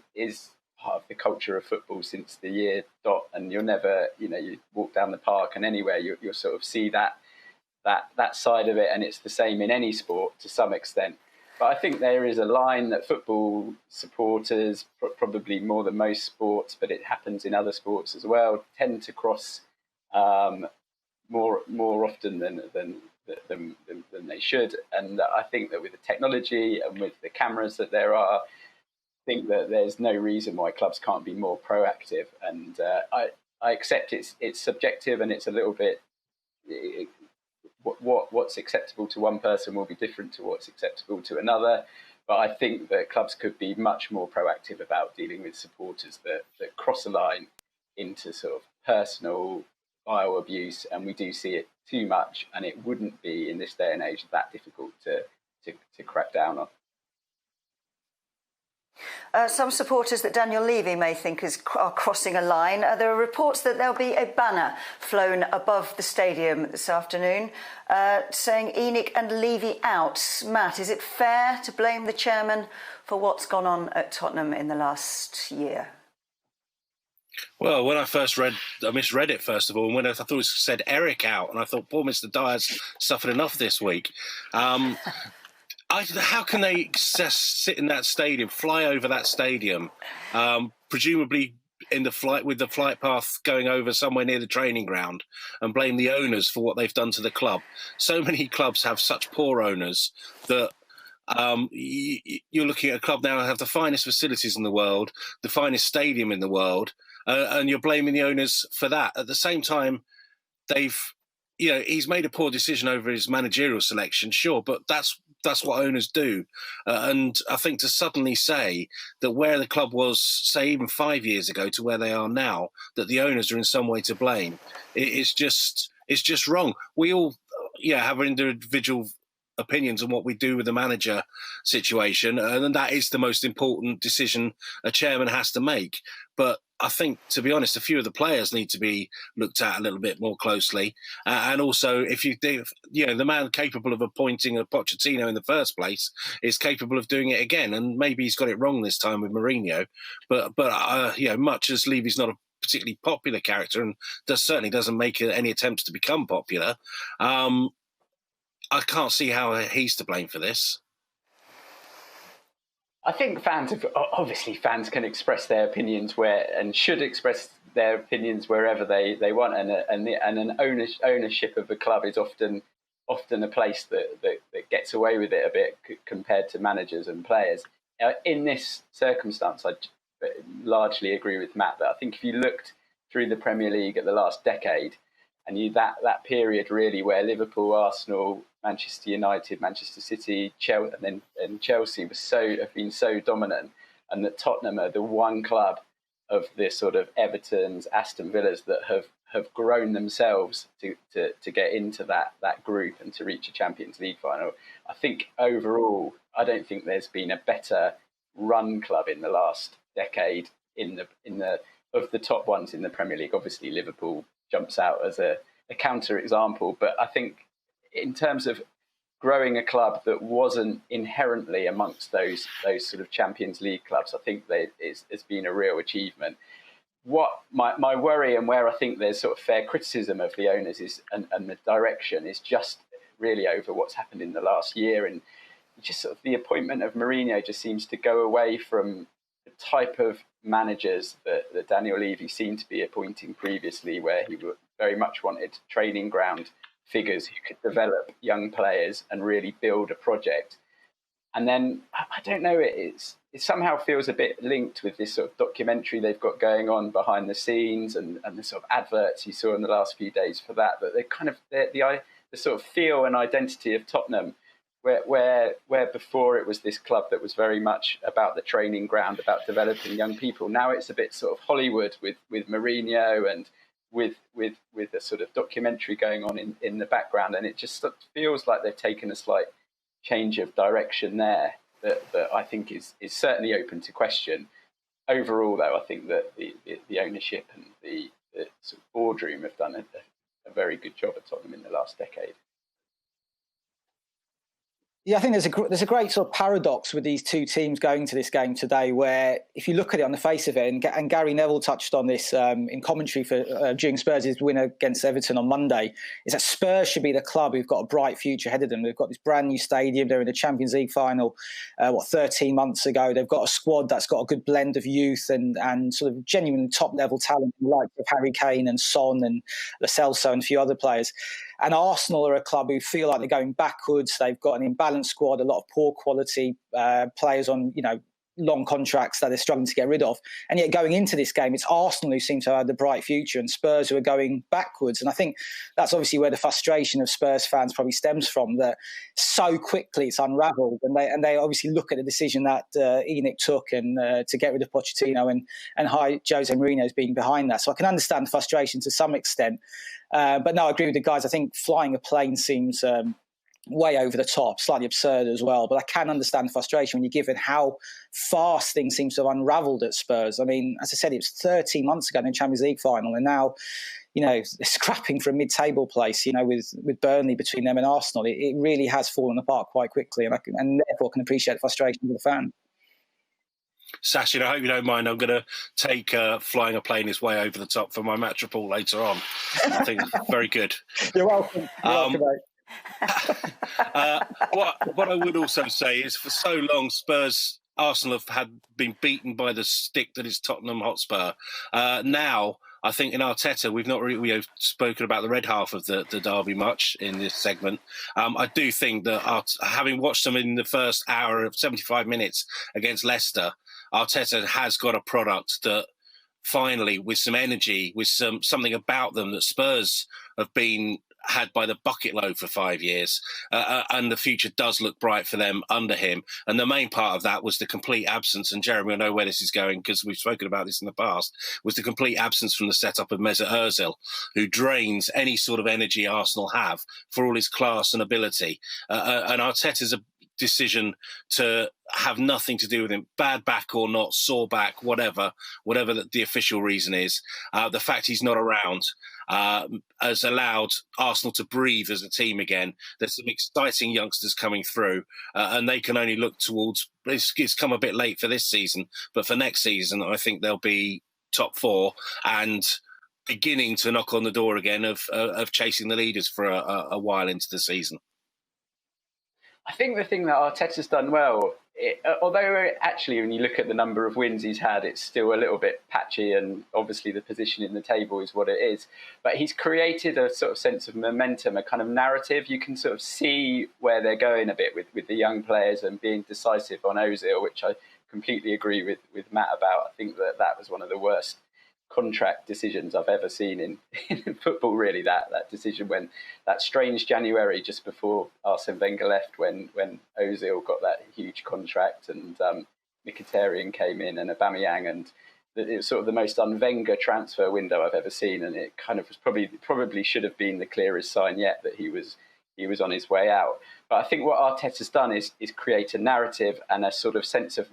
B: part of the culture of football since the year dot. And you'll never, you walk down the park and anywhere you'll sort of see that side of it, and it's the same in any sport to some extent. But I think there is a line that football supporters, probably more than most sports, but it happens in other sports as well, tend to cross more often than they should. And I think that with the technology and with the cameras that there are, I think that there's no reason why clubs can't be more proactive. And I accept it's subjective, and it's a little bit what's acceptable to one person will be different to what's acceptable to another. But I think that clubs could be much more proactive about dealing with supporters that cross a line into sort of personal vile abuse, and we do see it too much, and it wouldn't be in this day and age that difficult to crack down on.
A: Some supporters that Daniel Levy may think are crossing a line. There are reports that there'll be a banner flown above the stadium this afternoon saying ENIC and Levy out. Matt, is it fair to blame the chairman for what's gone on at Tottenham in the last year?
D: Well, when I first read, I misread it first of all, and when I thought it said Erik out, and I thought, poor Mr. Dyer's suffered enough this week. How can they sit in that stadium, fly over that stadium, presumably with the flight path going over somewhere near the training ground, and blame the owners for what they've done to the club? So many clubs have such poor owners that you're looking at a club now that have the finest facilities in the world, the finest stadium in the world, and you're blaming the owners for that. At the same time, he's made a poor decision over his managerial selection, sure, but that's what owners do. And I think to suddenly say that where the club was, say, even 5 years ago to where they are now, that the owners are in some way to blame, it's just wrong. We all, have an individual opinions on what we do with the manager situation, and that is the most important decision a chairman has to make. But I think, to be honest, a few of the players need to be looked at a little bit more closely. And also, if you do, the man capable of appointing a Pochettino in the first place is capable of doing it again. And maybe he's got it wrong this time with Mourinho. But much as Levy's not a particularly popular character and certainly doesn't make any attempts to become popular, I can't see how he's to blame for this.
B: I think fans can express their opinions and should express their opinions wherever they want, and an ownership of a club is often a place that gets away with it a bit compared to managers and players. In this circumstance, I largely agree with Matt that I think if you looked through the Premier League at the last decade, and that period really where Liverpool, Arsenal, Manchester United, Manchester City, Chelsea have been so dominant, and that Tottenham are the one club of this sort of Everton's, Aston Villas that have grown themselves to get into that group and to reach a Champions League final. I think overall, I don't think there's been a better run club in the last decade of the top ones in the Premier League. Obviously, Liverpool jumps out as a counter example, but I think in terms of growing a club that wasn't inherently amongst those sort of Champions League clubs, I think it's been a real achievement. What my worry, and where I think there's sort of fair criticism of the owners is and the direction, is just really over what's happened in the last year, and just sort of the appointment of Mourinho just seems to go away from the type of managers that Daniel Levy seemed to be appointing previously, where he very much wanted training ground figures who could develop young players and really build a project. And then, I don't know, it somehow feels a bit linked with this sort of documentary they've got going on behind the scenes, and the sort of adverts you saw in the last few days for that they kind of, the sort of feel and identity of Tottenham, where before it was this club that was very much about the training ground, about developing young people. Now it's a bit sort of Hollywood with Mourinho and with a sort of documentary going on in the background, and it just feels like they've taken a slight change of direction there that I think is certainly open to question. Overall, though, I think that the ownership and the sort of boardroom have done a very good job at Tottenham in the last decade.
C: Yeah, I think there's a great sort of paradox with these two teams going to this game today, where if you look at it on the face of it, and Gary Neville touched on this in commentary during Spurs' win against Everton on Monday, is that Spurs should be the club who've got a bright future ahead of them. They've got this brand new stadium. They're in the Champions League final, 13 months ago. They've got a squad that's got a good blend of youth and sort of genuine top-level talent, like Harry Kane and Son and Lo Celso and a few other players. And Arsenal are a club who feel like they're going backwards. They've got an imbalanced squad, a lot of poor quality players on, long contracts that they're struggling to get rid of. And yet going into this game, it's Arsenal who seem to have the bright future and Spurs who are going backwards. And I think that's obviously where the frustration of Spurs fans probably stems from, that so quickly it's unravelled. And they obviously look at the decision that Enik took and to get rid of Pochettino and Jose Mourinho's being behind that. So I can understand the frustration to some extent. But no, I agree with the guys. I think flying a plane seems way over the top, slightly absurd as well. But I can understand the frustration when you're given how fast things seem to have unravelled at Spurs. I mean, as I said, it was 13 months ago in the Champions League final, and now, they're scrapping for a mid-table place, with Burnley between them and Arsenal. It really has fallen apart quite quickly, and therefore can appreciate the frustration of the fan.
D: Sachin, I hope you don't mind. I'm going to take flying a plane is way over the top for my match report later on. I think it's very good.
C: You're welcome. You're welcome, mate.
D: What I would also say is, for so long, Arsenal have been beaten by the stick that is Tottenham Hotspur. Now, I think in Arteta, we've not really spoken about the red half of the derby much in this segment. I do think that having watched them in the first hour of 75 minutes against Leicester, Arteta has got a product that finally, with some energy, with something about them that Spurs have been had by the bucket load for 5 years, and the future does look bright for them under him. And the main part of that was the complete absence, and Jeremy will know where this is going because we've spoken about this in the past, was the complete absence from the setup of Mesut Ozil, who drains any sort of energy Arsenal have for all his class and ability. And Arteta's decision to have nothing to do with him, bad back or not, sore back, whatever the official reason is, the fact he's not around has allowed Arsenal to breathe as a team again. There's some exciting youngsters coming through, and they can only look towards, it's come a bit late for this season, but for next season I think they'll be top 4 and beginning to knock on the door again of chasing the leaders for a while into the season.
B: I think the thing that Arteta's done well, although actually when you look at the number of wins he's had, it's still a little bit patchy, and obviously the position in the table is what it is. But he's created a sort of sense of momentum, a kind of narrative. You can sort of see where they're going a bit with the young players and being decisive on Ozil, which I completely agree with Matt about. I think that was one of the worst contract decisions I've ever seen in football, really, that decision when that strange January just before Arsene Wenger left, when Ozil got that huge contract and Mkhitaryan came in and Aubameyang, and it was sort of the most un-Wenger transfer window I've ever seen, and it kind of was probably should have been the clearest sign yet that he was on his way out. But I think what Arteta's done is create a narrative and a sort of sense of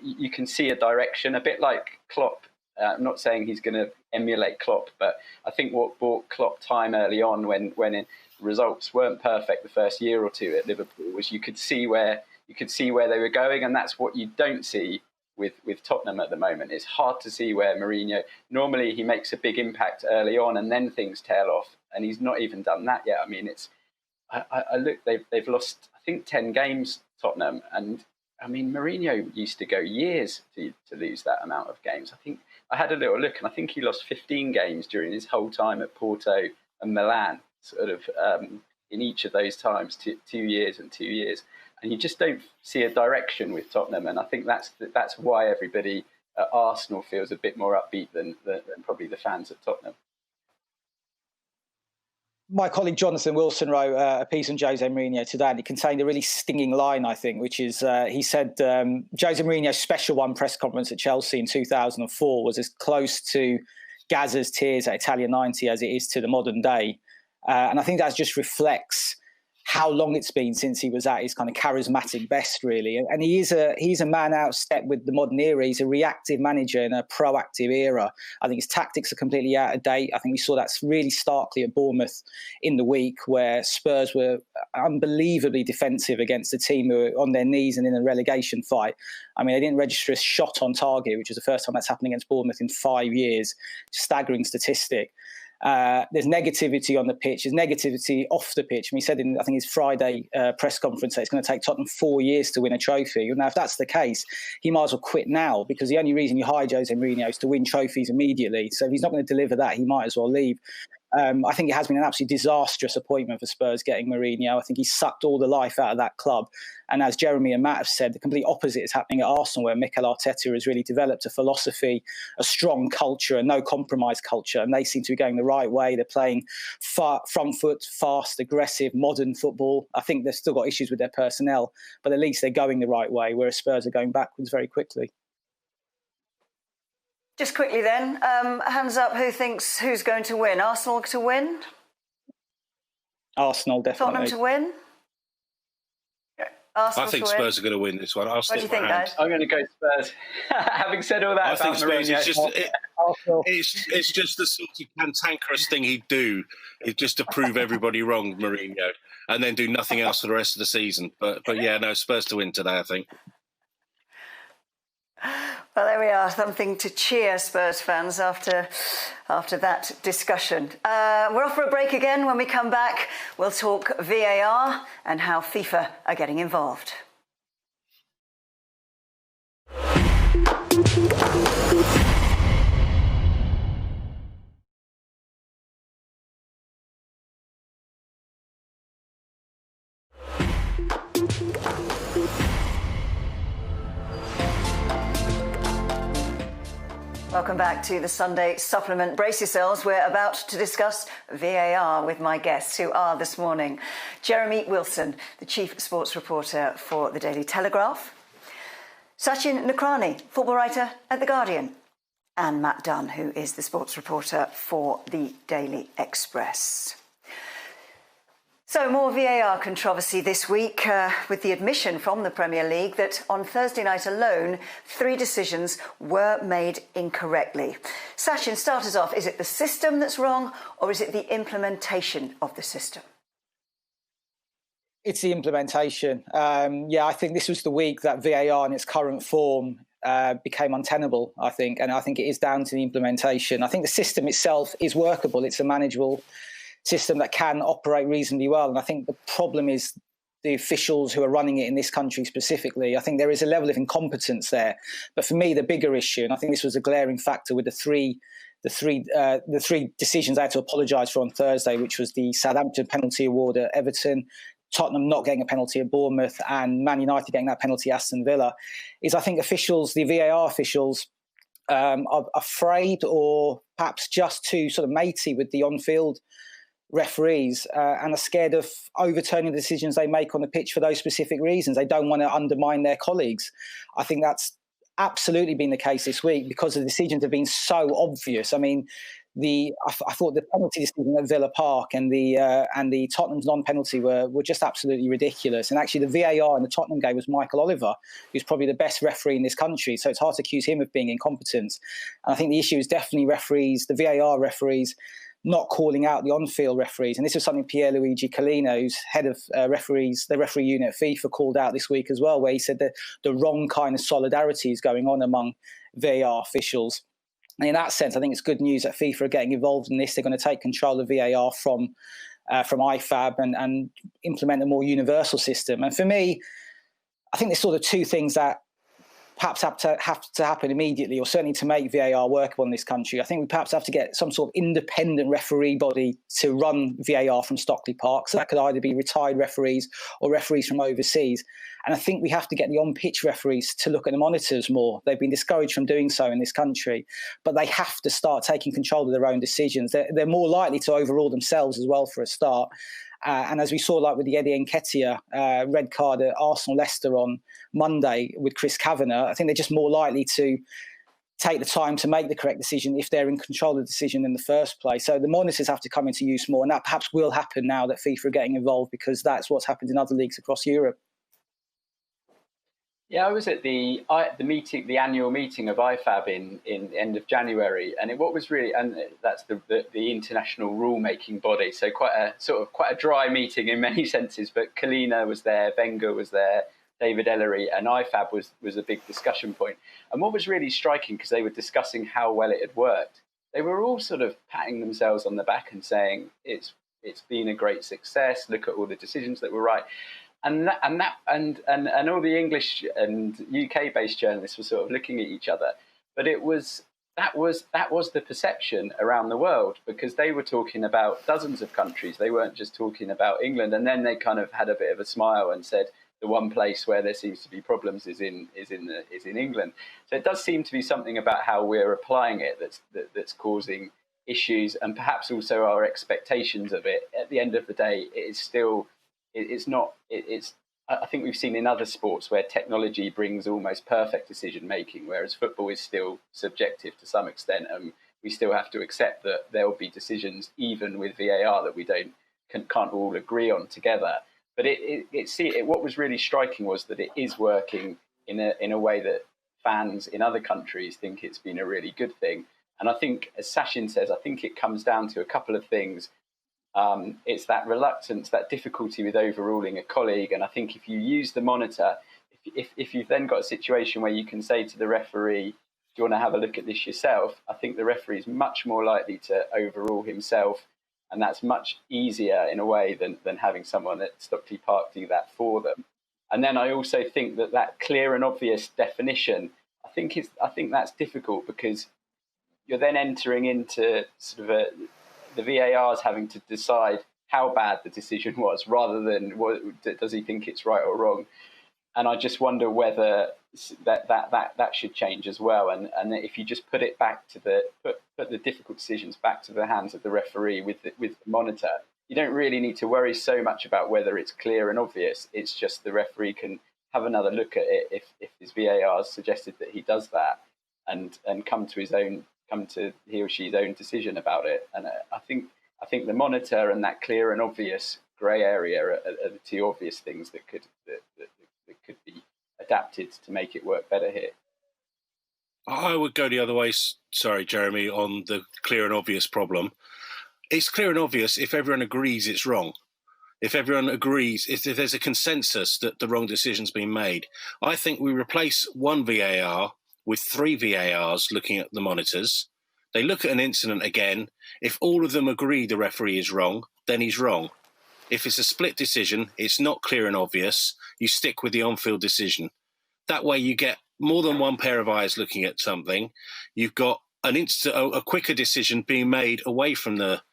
B: you can see a direction, a bit like Klopp. I'm not saying he's going to emulate Klopp, but I think what bought Klopp time early on when results weren't perfect the first year or two at Liverpool was you could see where they were going, and that's what you don't see with Tottenham at the moment. It's hard to see where Mourinho, normally he makes a big impact early on and then things tail off, and he's not even done that yet. I mean, I look, they've lost, I think, 10 games, Tottenham, and I mean, Mourinho used to go years to lose that amount of games. I think I had a little look, and I think he lost 15 games during his whole time at Porto and Milan, sort of in each of those times, 2 years and 2 years. And you just don't see a direction with Tottenham, and I think that's why everybody at Arsenal feels a bit more upbeat than probably the fans at Tottenham.
C: My colleague Jonathan Wilson wrote a piece on Jose Mourinho today, and it contained a really stinging line, I think, which is he said Jose Mourinho's special one press conference at Chelsea in 2004 was as close to Gazza's tears at Italia 90 as it is to the modern day. And I think that just reflects how long it's been since he was at his kind of charismatic best, really. And he's a man out of step with the modern era. He's a reactive manager in a proactive era. I think his tactics are completely out of date. I think we saw that really starkly at Bournemouth in the week, where Spurs were unbelievably defensive against a team who were on their knees and in a relegation fight. I mean, they didn't register a shot on target, which is the first time that's happened against Bournemouth in 5 years. Staggering statistic. There's negativity on the pitch. There's negativity off the pitch. I mean, he said in, I think, his Friday press conference that it's going to take Tottenham 4 years to win a trophy. Now, if that's the case, he might as well quit now, because the only reason you hire Jose Mourinho is to win trophies immediately. So if he's not going to deliver that, he might as well leave. I think it has been an absolutely disastrous appointment for Spurs getting Mourinho. I think he's sucked all the life out of that club. And as Jeremy and Matt have said, the complete opposite is happening at Arsenal, where Mikel Arteta has really developed a philosophy, a strong culture, a no-compromise culture. And they seem to be going the right way. They're playing front foot, fast, aggressive, modern football. I think they've still got issues with their personnel, but at least they're going the right way, whereas Spurs are going backwards very quickly.
A: Just quickly then, hands up, who's going to win? Arsenal to win?
C: Arsenal, definitely.
A: Tottenham to win? Arsenal
D: I think
A: to
D: Spurs are going to win this one.
A: What do you think, guys?
B: I'm going to go Spurs. Having said all that,
D: I think Spurs is just it's just the sort of cantankerous thing he'd do, is just to prove everybody wrong, Mourinho, and then do nothing else for the rest of the season. But yeah, no, Spurs to win today, I think.
A: Well, there we are, something to cheer Spurs fans after that discussion. We're off for a break again. When we come back, we'll talk VAR and how FIFA are getting involved. Welcome back to the Sunday Supplement. Brace yourselves, we're about to discuss VAR with my guests, who are this morning Jeremy Wilson, the chief sports reporter for the Daily Telegraph, Sachin Nakrani, football writer at The Guardian, and Matt Dunn, who is the sports reporter for the Daily Express. So more VAR controversy this week with the admission from the Premier League that on Thursday night alone, 3 decisions were made incorrectly. Sachin, start us off. Is it the system that's wrong, or is it the implementation of the system?
C: It's the implementation. I think this was the week that VAR in its current form became untenable, I think. And I think it is down to the implementation. I think the system itself is workable. It's a manageable system that can operate reasonably well. And I think the problem is the officials who are running it in this country specifically. I think there is a level of incompetence there. But for me, the bigger issue, and I think this was a glaring factor with the three decisions I had to apologise for on Thursday, which was the Southampton penalty award at Everton, Tottenham not getting a penalty at Bournemouth, and Man United getting that penalty at Aston Villa, is I think officials, the VAR officials, are afraid or perhaps just too sort of matey with the on-field referees and are scared of overturning the decisions they make on the pitch for those specific reasons. They don't want to undermine their colleagues. I think that's absolutely been the case this week because the decisions have been so obvious. I mean, I thought the penalty decision at Villa Park and the Tottenham's non-penalty were just absolutely ridiculous. And actually, the VAR in the Tottenham game was Michael Oliver, who's probably the best referee in this country. So it's hard to accuse him of being incompetent. And I think the issue is definitely referees, the VAR referees, not calling out the on-field referees. And this was something Pierluigi Collina, who's head of referees, the referee unit at FIFA, called out this week as well, where he said that the wrong kind of solidarity is going on among VAR officials. And in that sense, I think it's good news that FIFA are getting involved in this. They're going to take control of VAR from IFAB and implement a more universal system. And for me, I think there's sort of 2 things that perhaps have to happen immediately, or certainly to make VAR workable in this country. I think we perhaps have to get some sort of independent referee body to run VAR from Stockley Park. So that could either be retired referees or referees from overseas. And I think we have to get the on-pitch referees to look at the monitors more. They've been discouraged from doing so in this country, but they have to start taking control of their own decisions. They're more likely to overrule themselves as well for a start. And as we saw, like with the Eddie Nketiah red card at Arsenal-Leicester on Monday with Chris Kavanagh, I think they're just more likely to take the time to make the correct decision if they're in control of the decision in the first place. So the monitors have to come into use more, and that perhaps will happen now that FIFA are getting involved, because that's what's happened in other leagues across Europe.
B: Yeah, I was at the meeting, the annual meeting of IFAB in end of January, and what was really, and that's the international rule-making body, so quite a dry meeting in many senses. But Collina was there, Wenger was there, David Ellery, and IFAB was a big discussion point. And what was really striking, because they were discussing how well it had worked, they were all sort of patting themselves on the back and saying it's been a great success. Look at all the decisions that were right. And all the English and UK-based journalists were sort of looking at each other, but that was the perception around the world, because they were talking about dozens of countries. They weren't just talking about England. And then they kind of had a bit of a smile and said the one place where there seems to be problems is in England. So it does seem to be something about how we're applying it that's causing issues, and perhaps also our expectations of it. At the end of the day, it is still. I think we've seen in other sports where technology brings almost perfect decision making, whereas football is still subjective to some extent, and we still have to accept that there will be decisions, even with VAR, that we can't all agree on together. But what was really striking was that it is working in a way that fans in other countries think it's been a really good thing. And I think, as Sachin says, I think it comes down to a couple of things. It's that reluctance, that difficulty with overruling a colleague. And I think if you use the monitor, if you've then got a situation where you can say to the referee, do you want to have a look at this yourself? I think the referee is much more likely to overrule himself. And that's much easier in a way than having someone at Stockley Park do that for them. And then I also think that clear and obvious definition, I think that's difficult, because you're then entering into sort of the VAR's having to decide how bad the decision was, rather than does he think it's right or wrong. And I just wonder whether that should change as well. And if you just put it back to put the difficult decisions back to the hands of the referee with the monitor, you don't really need to worry so much about whether it's clear and obvious. It's just the referee can have another look at it if his VAR has suggested that he does that, and come to he or she's own decision about it. And I think the monitor and that clear and obvious grey area are the two obvious things that could be adapted to make it work better here.
D: I would go the other way, sorry, Jeremy, on the clear and obvious problem. It's clear and obvious if everyone agrees it's wrong. If everyone agrees, if there's a consensus that the wrong decision's been made. I think we replace one VAR with 3 VARs looking at the monitors. They look at an incident again. If all of them agree the referee is wrong, then he's wrong. If it's a split decision, it's not clear and obvious, you stick with the on-field decision. That way you get more than one pair of eyes looking at something. You've got a quicker decision being made away from the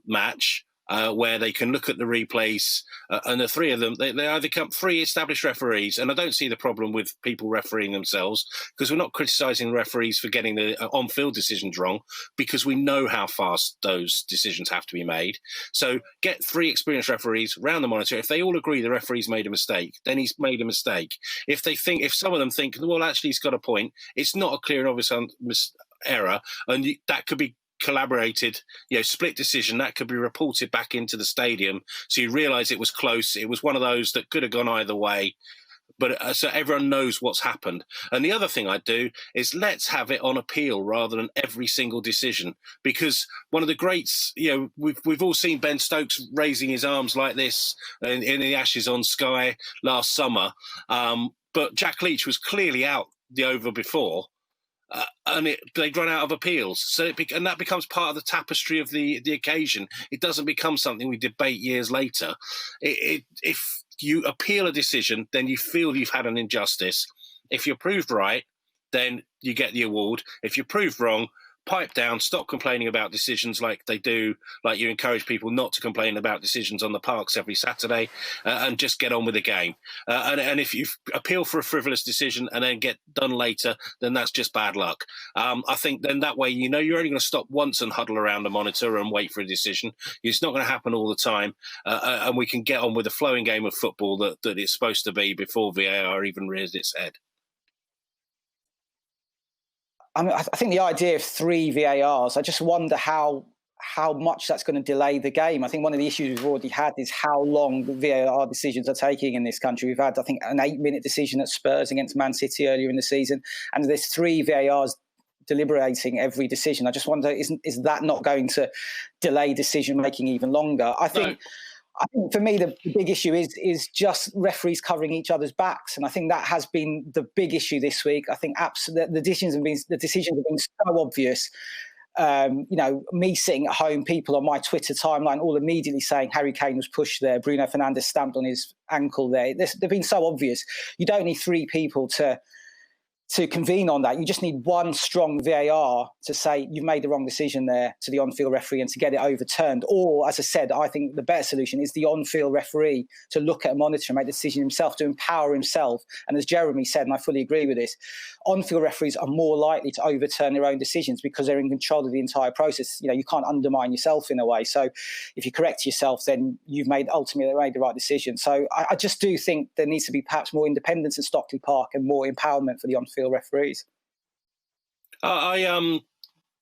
D: match, where they can look at the replays, and the 3 of them, they either become 3 established referees, and I don't see the problem with people refereeing themselves, because we're not criticising referees for getting the on-field decisions wrong, because we know how fast those decisions have to be made. So get 3 experienced referees round the monitor. If they all agree the referee's made a mistake, then he's made a mistake. If some of them think, well, actually he's got a point, it's not a clear and obvious error, and that could be collaborated, split decision, that could be reported back into the stadium, so you realise it was close. It was one of those that could have gone either way, but so everyone knows what's happened. And the other thing I'd do is let's have it on appeal rather than every single decision, because one of the greats, we've all seen Ben Stokes raising his arms like this in the Ashes on Sky last summer, but Jack Leach was clearly out the over before. And they'd run out of appeals. And that becomes part of the tapestry of the occasion. It doesn't become something we debate years later. If you appeal a decision, then you feel you've had an injustice. If you're proved right, then you get the award. If you're proved wrong, pipe down, stop complaining about decisions like they do, like you encourage people not to complain about decisions on the parks every Saturday, and just get on with the game. And if you appeal for a frivolous decision and then get done later, then that's just bad luck. I think then that way, you're only going to stop once and huddle around the monitor and wait for a decision. It's not going to happen all the time. And we can get on with the flowing game of football that it's supposed to be before VAR even rears its head.
C: I think the idea of 3 VARs, I just wonder how much that's going to delay the game. I think one of the issues we've already had is how long the VAR decisions are taking in this country. We've had, I think, an 8-minute decision at Spurs against Man City earlier in the season, and there's 3 VARs deliberating every decision. I just wonder, is that not going to delay decision-making even longer? I think for me, the big issue is just referees covering each other's backs, and I think that has been the big issue this week. I think the decisions have been so obvious. Me sitting at home, people on my Twitter timeline all immediately saying Harry Kane was pushed there, Bruno Fernandes stamped on his ankle there. They've been so obvious. You don't need 3 people to convene on that. You just need one strong VAR to say you've made the wrong decision there to the on-field referee and to get it overturned. Or, as I said, I think the better solution is the on-field referee to look at a monitor and make the decision himself, to empower himself. And as Jeremy said, and I fully agree with this, on-field referees are more likely to overturn their own decisions because they're in control of the entire process. You can't undermine yourself in a way. So if you correct yourself, then you've ultimately made the right decision. So I just do think there needs to be perhaps more independence at Stockley Park and more empowerment for the on-field referees.
D: I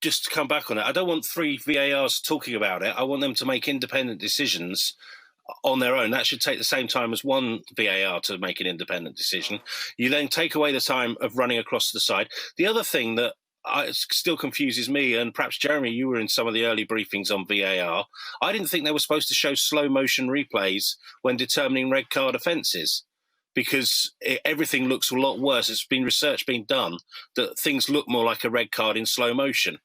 D: just to come back on it, I don't want 3 VARs talking about it. I want them to make independent decisions on their own. That should take the same time as one VAR to make an independent decision. You then take away the time of running across the side. The other thing that still confuses me, and perhaps Jeremy, you were in some of the early briefings on VAR, I didn't think they were supposed to show slow motion replays when determining red card offences, because everything looks a lot worse. It's been research being done that things look more like a red card in slow motion.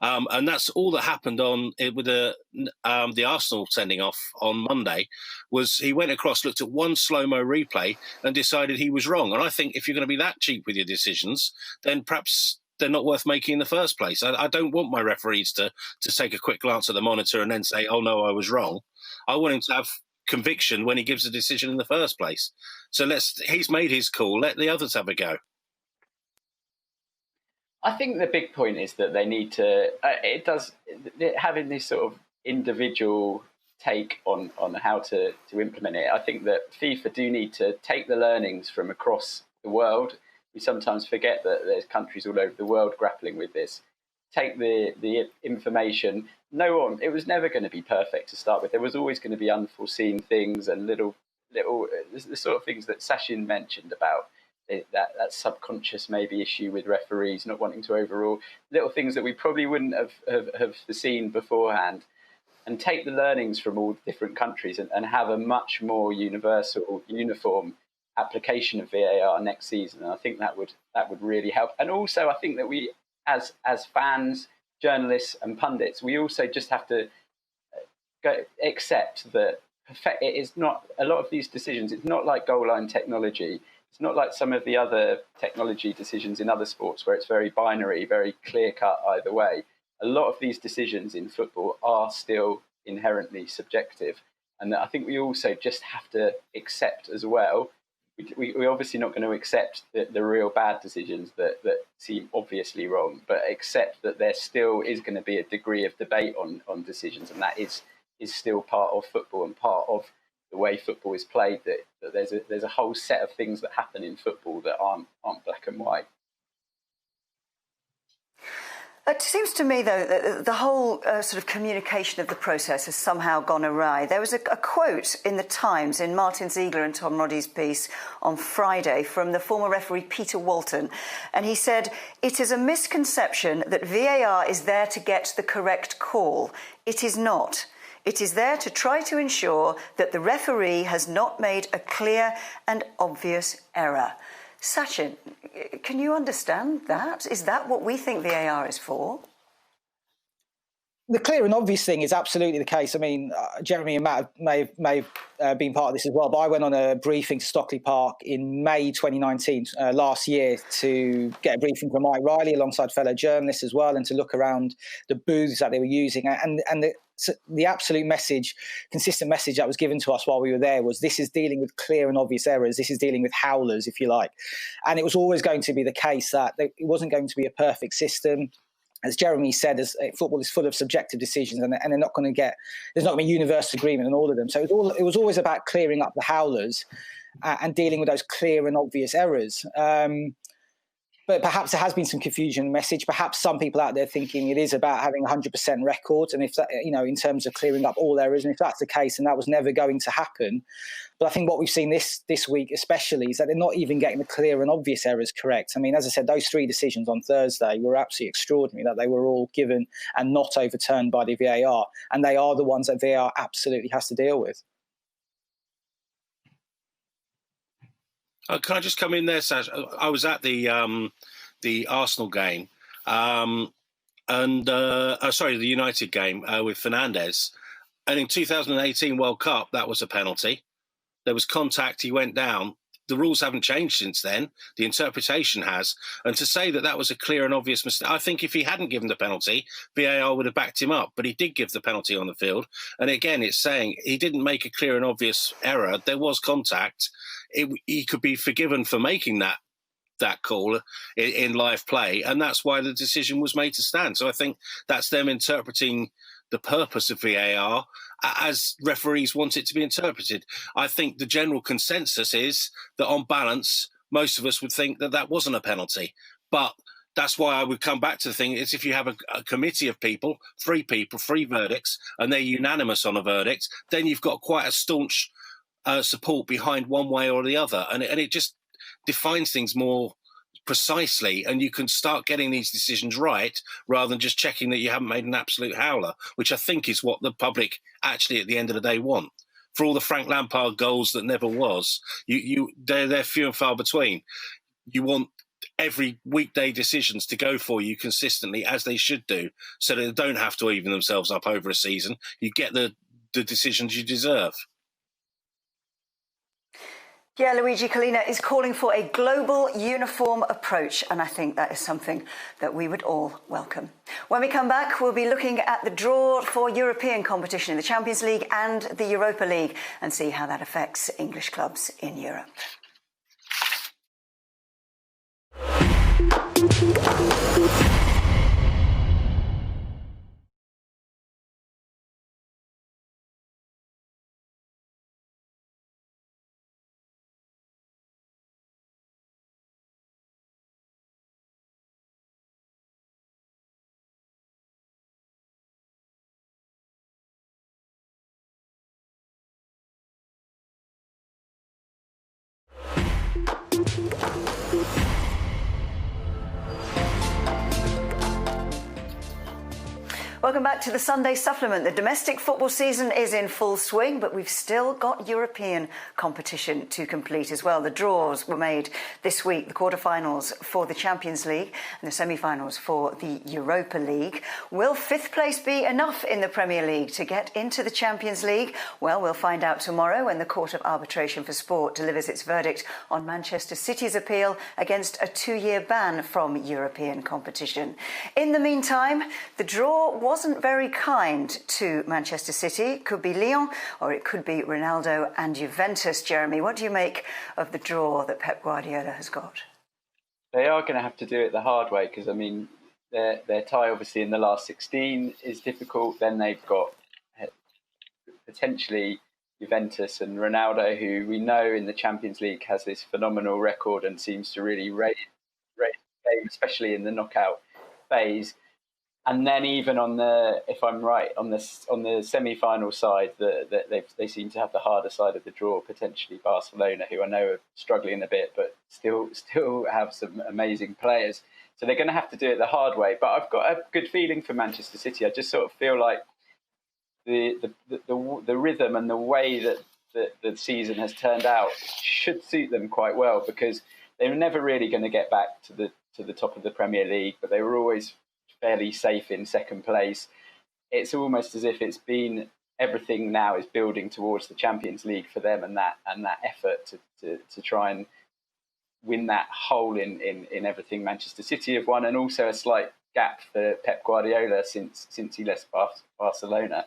D: And that's all that happened with the Arsenal sending off on Monday. Was he went across, looked at one slow-mo replay and decided he was wrong. And I think if you're going to be that cheap with your decisions, then perhaps they're not worth making in the first place. I don't want my referees to take a quick glance at the monitor and then say, oh no, I was wrong. I want him to have conviction when he gives a decision in the first place. So he's made his call. Let the others have a go.
B: I think the big point is that they need to. Having this sort of individual take on how to implement it. I think that FIFA do need to take the learnings from across the world. We sometimes forget that there's countries all over the world grappling with this. Take the information. It was never going to be perfect to start with. There was always going to be unforeseen things and little the sort of things that Sachin mentioned about that subconscious maybe issue with referees not wanting to overrule, little things that we probably wouldn't have seen beforehand, and take the learnings from all different countries and have a much more uniform application of VAR next season. And I think that would really help. And also I think that we as fans, journalists and pundits, we also just have to accept that it is not a lot of these decisions. It's not like goal line technology. It's not like some of the other technology decisions in other sports where it's very binary, very clear cut either way. A lot of these decisions in football are still inherently subjective. And I think we also just have to accept as well. We're obviously not going to accept the real bad decisions that seem obviously wrong, but accept that there still is going to be a degree of debate on decisions. And that is still part of football and part of the way football is played, that there's a whole set of things that happen in football that aren't black and white.
A: It seems to me, though, that the whole sort of communication of the process has somehow gone awry. There was a quote in the Times, in Martin Ziegler and Tom Roddy's piece on Friday, from the former referee Peter Walton. And he said, "It is a misconception that VAR is there to get the correct call. It is not. It is there to try to ensure that the referee has not made a clear and obvious error." Sachin, can you understand that? Is that what we think VAR is for?
C: The clear and obvious thing is absolutely the case. I mean, Jeremy and Matt may have been part of this as well, but I went on a briefing to Stockley Park in May 2019, last year, to get a briefing from Mike Riley alongside fellow journalists as well, and to look around the booths that they were using. And the absolute message, consistent message that was given to us while we were there was, this is dealing with clear and obvious errors. This is dealing with howlers, if you like. And it was always going to be the case that it wasn't going to be a perfect system. As Jeremy said, football is full of subjective decisions, and they're not going to get. There's not going to be universal agreement on all of them. So it was always about clearing up the howlers and dealing with those clear and obvious errors. But perhaps there has been some confusion in the message. Perhaps some people out there thinking it is about having 100% records, and if that, in terms of clearing up all errors, and if that's the case, then that was never going to happen. But I think what we've seen this week especially is that they're not even getting the clear and obvious errors correct. I mean, as I said, those 3 decisions on Thursday were absolutely extraordinary, that they were all given and not overturned by the VAR, and they are the ones that VAR absolutely has to deal with.
D: Can I just come in there, Sash? I was at the Arsenal game, the United game with Fernandes, and in 2018 World Cup, that was a penalty. There was contact. He went down. The rules haven't changed since then. The interpretation has. And to say that was a clear and obvious mistake, I think if he hadn't given the penalty, VAR would have backed him up. But he did give the penalty on the field. And again, it's saying he didn't make a clear and obvious error. There was contact. He could be forgiven for making that call in live play. And that's why the decision was made to stand. So I think that's them interpreting the purpose of VAR as referees want it to be interpreted. I think the general consensus is that on balance, most of us would think that wasn't a penalty. But that's why I would come back to the thing is if you have a committee of people, 3 verdicts, and they're unanimous on a verdict, then you've got quite a staunch support behind one way or the other. And it just defines things more precisely, and you can start getting these decisions right rather than just checking that you haven't made an absolute howler, which I think is what the public actually at the end of the day want. For all the Frank Lampard goals that never was, they're few and far between. You want every weekday decisions to go for you consistently, as they should do, so that they don't have to even themselves up over a season. You get the decisions you deserve.
A: Yeah, Luigi Collina is calling for a global uniform approach, and I think that is something that we would all welcome. When we come back, we'll be looking at the draw for European competition in the Champions League and the Europa League and see how that affects English clubs in Europe. Welcome back to the Sunday Supplement. The domestic football season is in full swing, but we've still got European competition to complete as well. The draws were made this week, the quarterfinals for the Champions League and the semi-finals for the Europa League. Will fifth place be enough in the Premier League to get into the Champions League? Well, we'll find out tomorrow when the Court of Arbitration for Sport delivers its verdict on Manchester City's appeal against a 2-year ban from European competition. In the meantime, the draw wasn't very kind to Manchester City. It could be Lyon or it could be Ronaldo and Juventus. Jeremy, what do you make of the draw that Pep Guardiola has got?
B: They are going to have to do it the hard way because, I mean, their tie obviously in the last 16 is difficult. Then they've got potentially Juventus and Ronaldo, who we know in the Champions League has this phenomenal record and seems to really rate the game, especially in the knockout phase. And then even on the, if I'm right, on the semi-final side, they seem to have the harder side of the draw, potentially Barcelona, who I know are struggling a bit, but still have some amazing players. So they're going to have to do it the hard way. But I've got a good feeling for Manchester City. I just sort of feel like the rhythm and the way that the season has turned out should suit them quite well, because they were never really going to get back to the top of the Premier League, but they were always fairly safe in second place. It's almost as if it's been, everything now is building towards the Champions League for them, and that effort to try and win that hole in everything Manchester City have won, and also a slight gap for Pep Guardiola since he left Barcelona.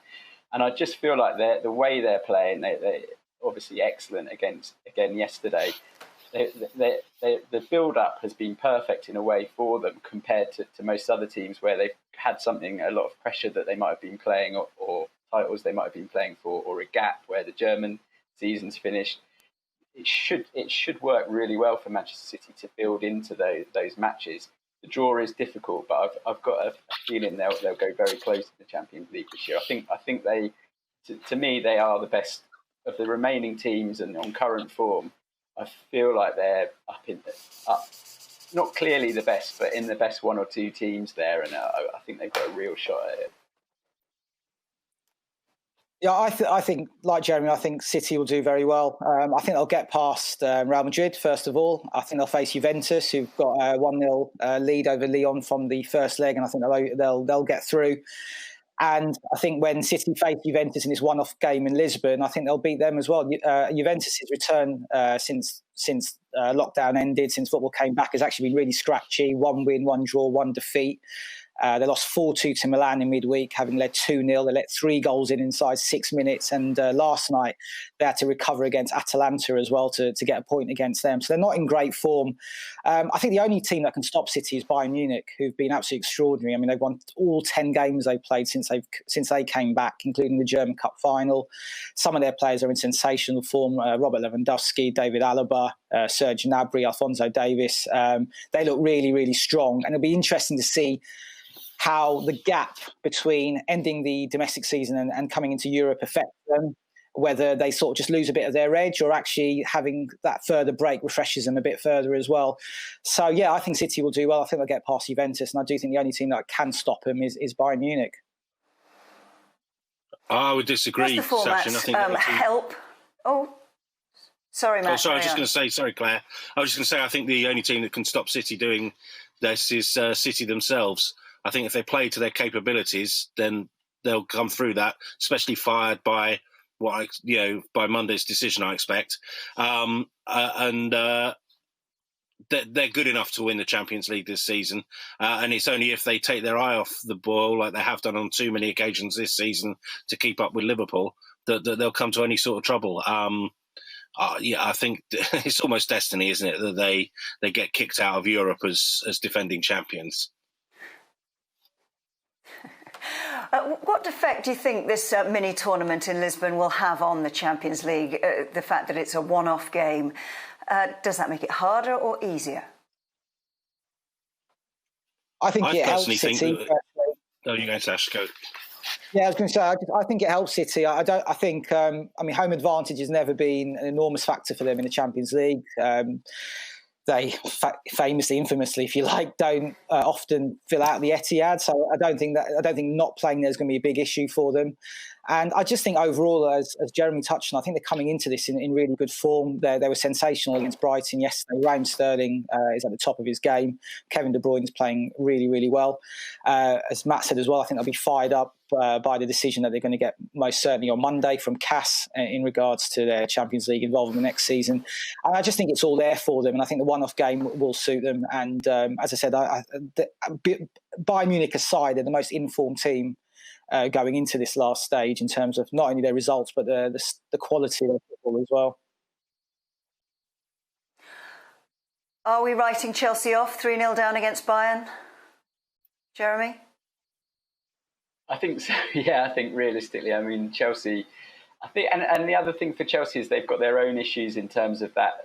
B: And I just feel like the way they're playing, they're obviously excellent again yesterday. The build-up has been perfect in a way for them compared to most other teams where they've had a lot of pressure that they might have been playing, or titles they might have been playing for, or a gap where the German season's finished. It should work really well for Manchester City to build into those matches. The draw is difficult, but I've got a feeling they'll go very close to the Champions League this year. I think they, to me, they are the best of the remaining teams, and on current form, I feel like they're up, not clearly the best, but in the best one or two teams there, and I think they've got a real shot at it.
C: Yeah, I think, like Jeremy, I think City will do very well. I think they'll get past Real Madrid, first of all. I think they'll face Juventus, who've got a 1-0 lead over Lyon from the first leg, and I think they'll get through. And I think when City face Juventus in this one-off game in Lisbon, I think they'll beat them as well. Juventus' return since lockdown ended, since football came back, has actually been really scratchy. 1 win, 1 draw, 1 defeat. They lost 4-2 to Milan in midweek, having led 2-0. They let 3 goals in inside 6 minutes. And last night, they had to recover against Atalanta as well to get a point against them. So they're not in great form. I think the only team that can stop City is Bayern Munich, who've been absolutely extraordinary. I mean, they've won all 10 games they've played since they came back, including the German Cup final. Some of their players are in sensational form. Robert Lewandowski, David Alaba, Serge Gnabry, Alphonso Davies. They look really, really strong. And it'll be interesting to see how the gap between ending the domestic season and coming into Europe affects them, whether they sort of just lose a bit of their edge, or actually having that further break refreshes them a bit further as well. So, yeah, I think City will do well. I think they'll get past Juventus, and I do think the only team that can stop them is Bayern Munich.
D: I would disagree, Sachin. I think
A: help. Oh, sorry, Matt.
D: Oh, sorry, I was just going to say, sorry, Claire. I was just going to say, I think the only team that can stop City doing this is City themselves. I think if they play to their capabilities, then they'll come through that, especially fired by by Monday's decision, I expect. They're good enough to win the Champions League this season. And it's only if they take their eye off the ball, like they have done on too many occasions this season to keep up with Liverpool, that they'll come to any sort of trouble. I think it's almost destiny, isn't it, that they get kicked out of Europe as defending champions.
A: What effect do you think this mini tournament in Lisbon will have on the Champions League? The fact that it's a one-off game, does that make it harder or easier?
C: I think it helps City.
D: You're going to Ash, go.
C: Yeah, I was going to say, I think it helps City. I think home advantage has never been an enormous factor for them in the Champions League. They famously, infamously, if you like, don't often fill out the Etihad. So I don't think not playing there is going to be a big issue for them. And I just think overall, as Jeremy touched on, I think they're coming into this in really good form. They were sensational against Brighton yesterday. Raheem Sterling is at the top of his game. Kevin De Bruyne is playing really, really well. As Matt said as well, I think they'll be fired up by the decision that they're going to get most certainly on Monday from CAS in regards to their Champions League involvement next season. And I just think it's all there for them. And I think the one-off game will suit them. And as I said, Bayern Munich aside, they're the most informed team going into this last stage in terms of not only their results, but the quality of football as well.
A: Are we writing Chelsea off 3-0 down against Bayern? Jeremy?
B: I think so. Yeah, I think realistically, I mean, Chelsea, I think, and the other thing for Chelsea is they've got their own issues in terms of that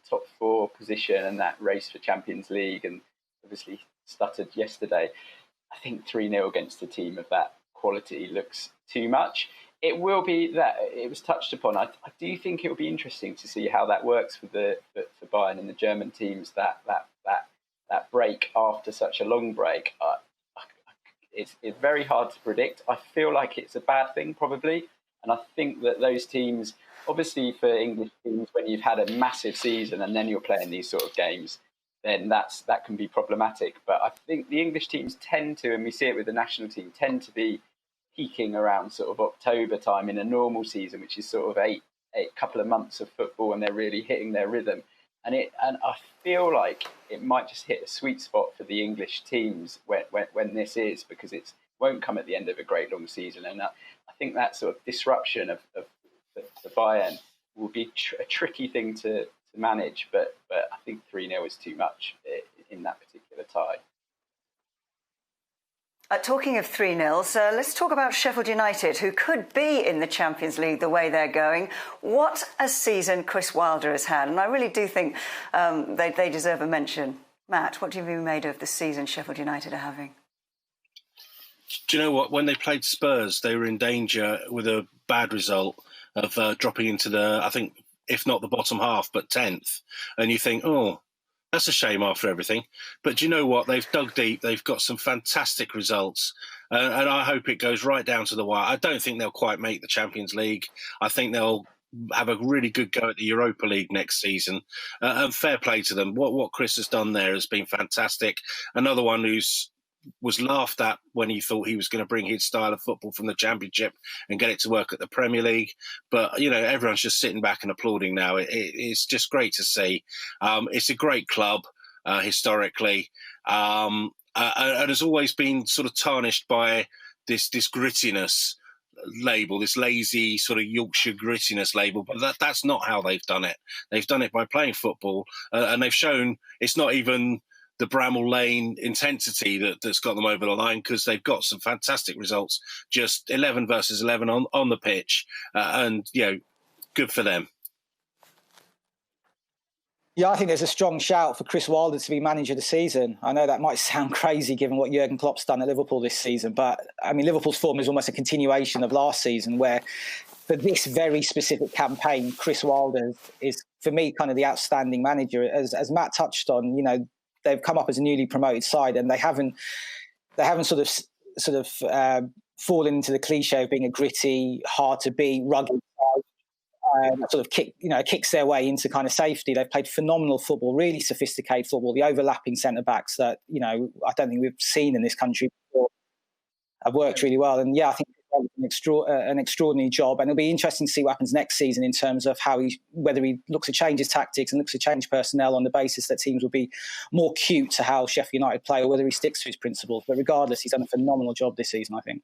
B: top four position and that race for Champions League, and obviously stuttered yesterday. I think 3-0 against a team of that quality looks too much. It will be that it was touched upon. I do think it will be interesting to see how that works for Bayern and the German teams. That break after such a long break. It's very hard to predict. I feel like it's a bad thing probably, and I think that those teams, obviously for English teams, when you've had a massive season and then you're playing these sort of games, then that can be problematic. But I think the English teams tend to, and we see it with the national team, tend to be peaking around sort of October time in a normal season, which is sort of eight couple of months of football, and they're really hitting their rhythm. And I feel like it might just hit a sweet spot for the English teams when this is, because it won't come at the end of a great long season. And I think that sort of disruption of the Bayern will be a tricky thing to manage, but I think 3-0 is too much in that particular tie.
A: Talking of 3-0s, let's talk about Sheffield United, who could be in the Champions League the way they're going. What a season Chris Wilder has had, and I really do think they deserve a mention. Matt, what have you made of the season Sheffield United are having?
D: Do you know what? When they played Spurs, they were in danger with a bad result of dropping into the, I think, if not the bottom half, but 10th. And you think, oh, that's a shame after everything. But do you know what? They've dug deep. They've got some fantastic results. And I hope it goes right down to the wire. I don't think they'll quite make the Champions League. I think they'll have a really good go at the Europa League next season. And fair play to them. What Chris has done there has been fantastic. Another one was laughed at when he thought he was going to bring his style of football from the Championship and get it to work at the Premier League. But, everyone's just sitting back and applauding now. It's just great to see. It's a great club historically and has always been sort of tarnished by this grittiness label, this lazy sort of Yorkshire grittiness label. But that's not how they've done it. They've done it by playing football and they've shown it's not even the Bramall Lane intensity that's got them over the line, because they've got some fantastic results, just 11 versus 11 on the pitch. And, good for them.
C: Yeah, I think there's a strong shout for Chris Wilder to be manager of the season. I know that might sound crazy given what Jurgen Klopp's done at Liverpool this season, but I mean, Liverpool's form is almost a continuation of last season, where for this very specific campaign, Chris Wilder is, for me, kind of the outstanding manager. As Matt touched on, they've come up as a newly promoted side, and they haven't sort of fallen into the cliche of being a gritty, hard to beat, rugged side. Sort of kicks their way into kind of safety. They've played phenomenal football, really sophisticated football. The overlapping centre backs that I don't think we've seen in this country before have worked really well. And yeah, I think an extraordinary job, and it'll be interesting to see what happens next season in terms of whether he looks to change his tactics and looks to change personnel on the basis that teams will be more cute to how Sheffield United play, or whether he sticks to his principles. But regardless, he's done a phenomenal job this season, I think.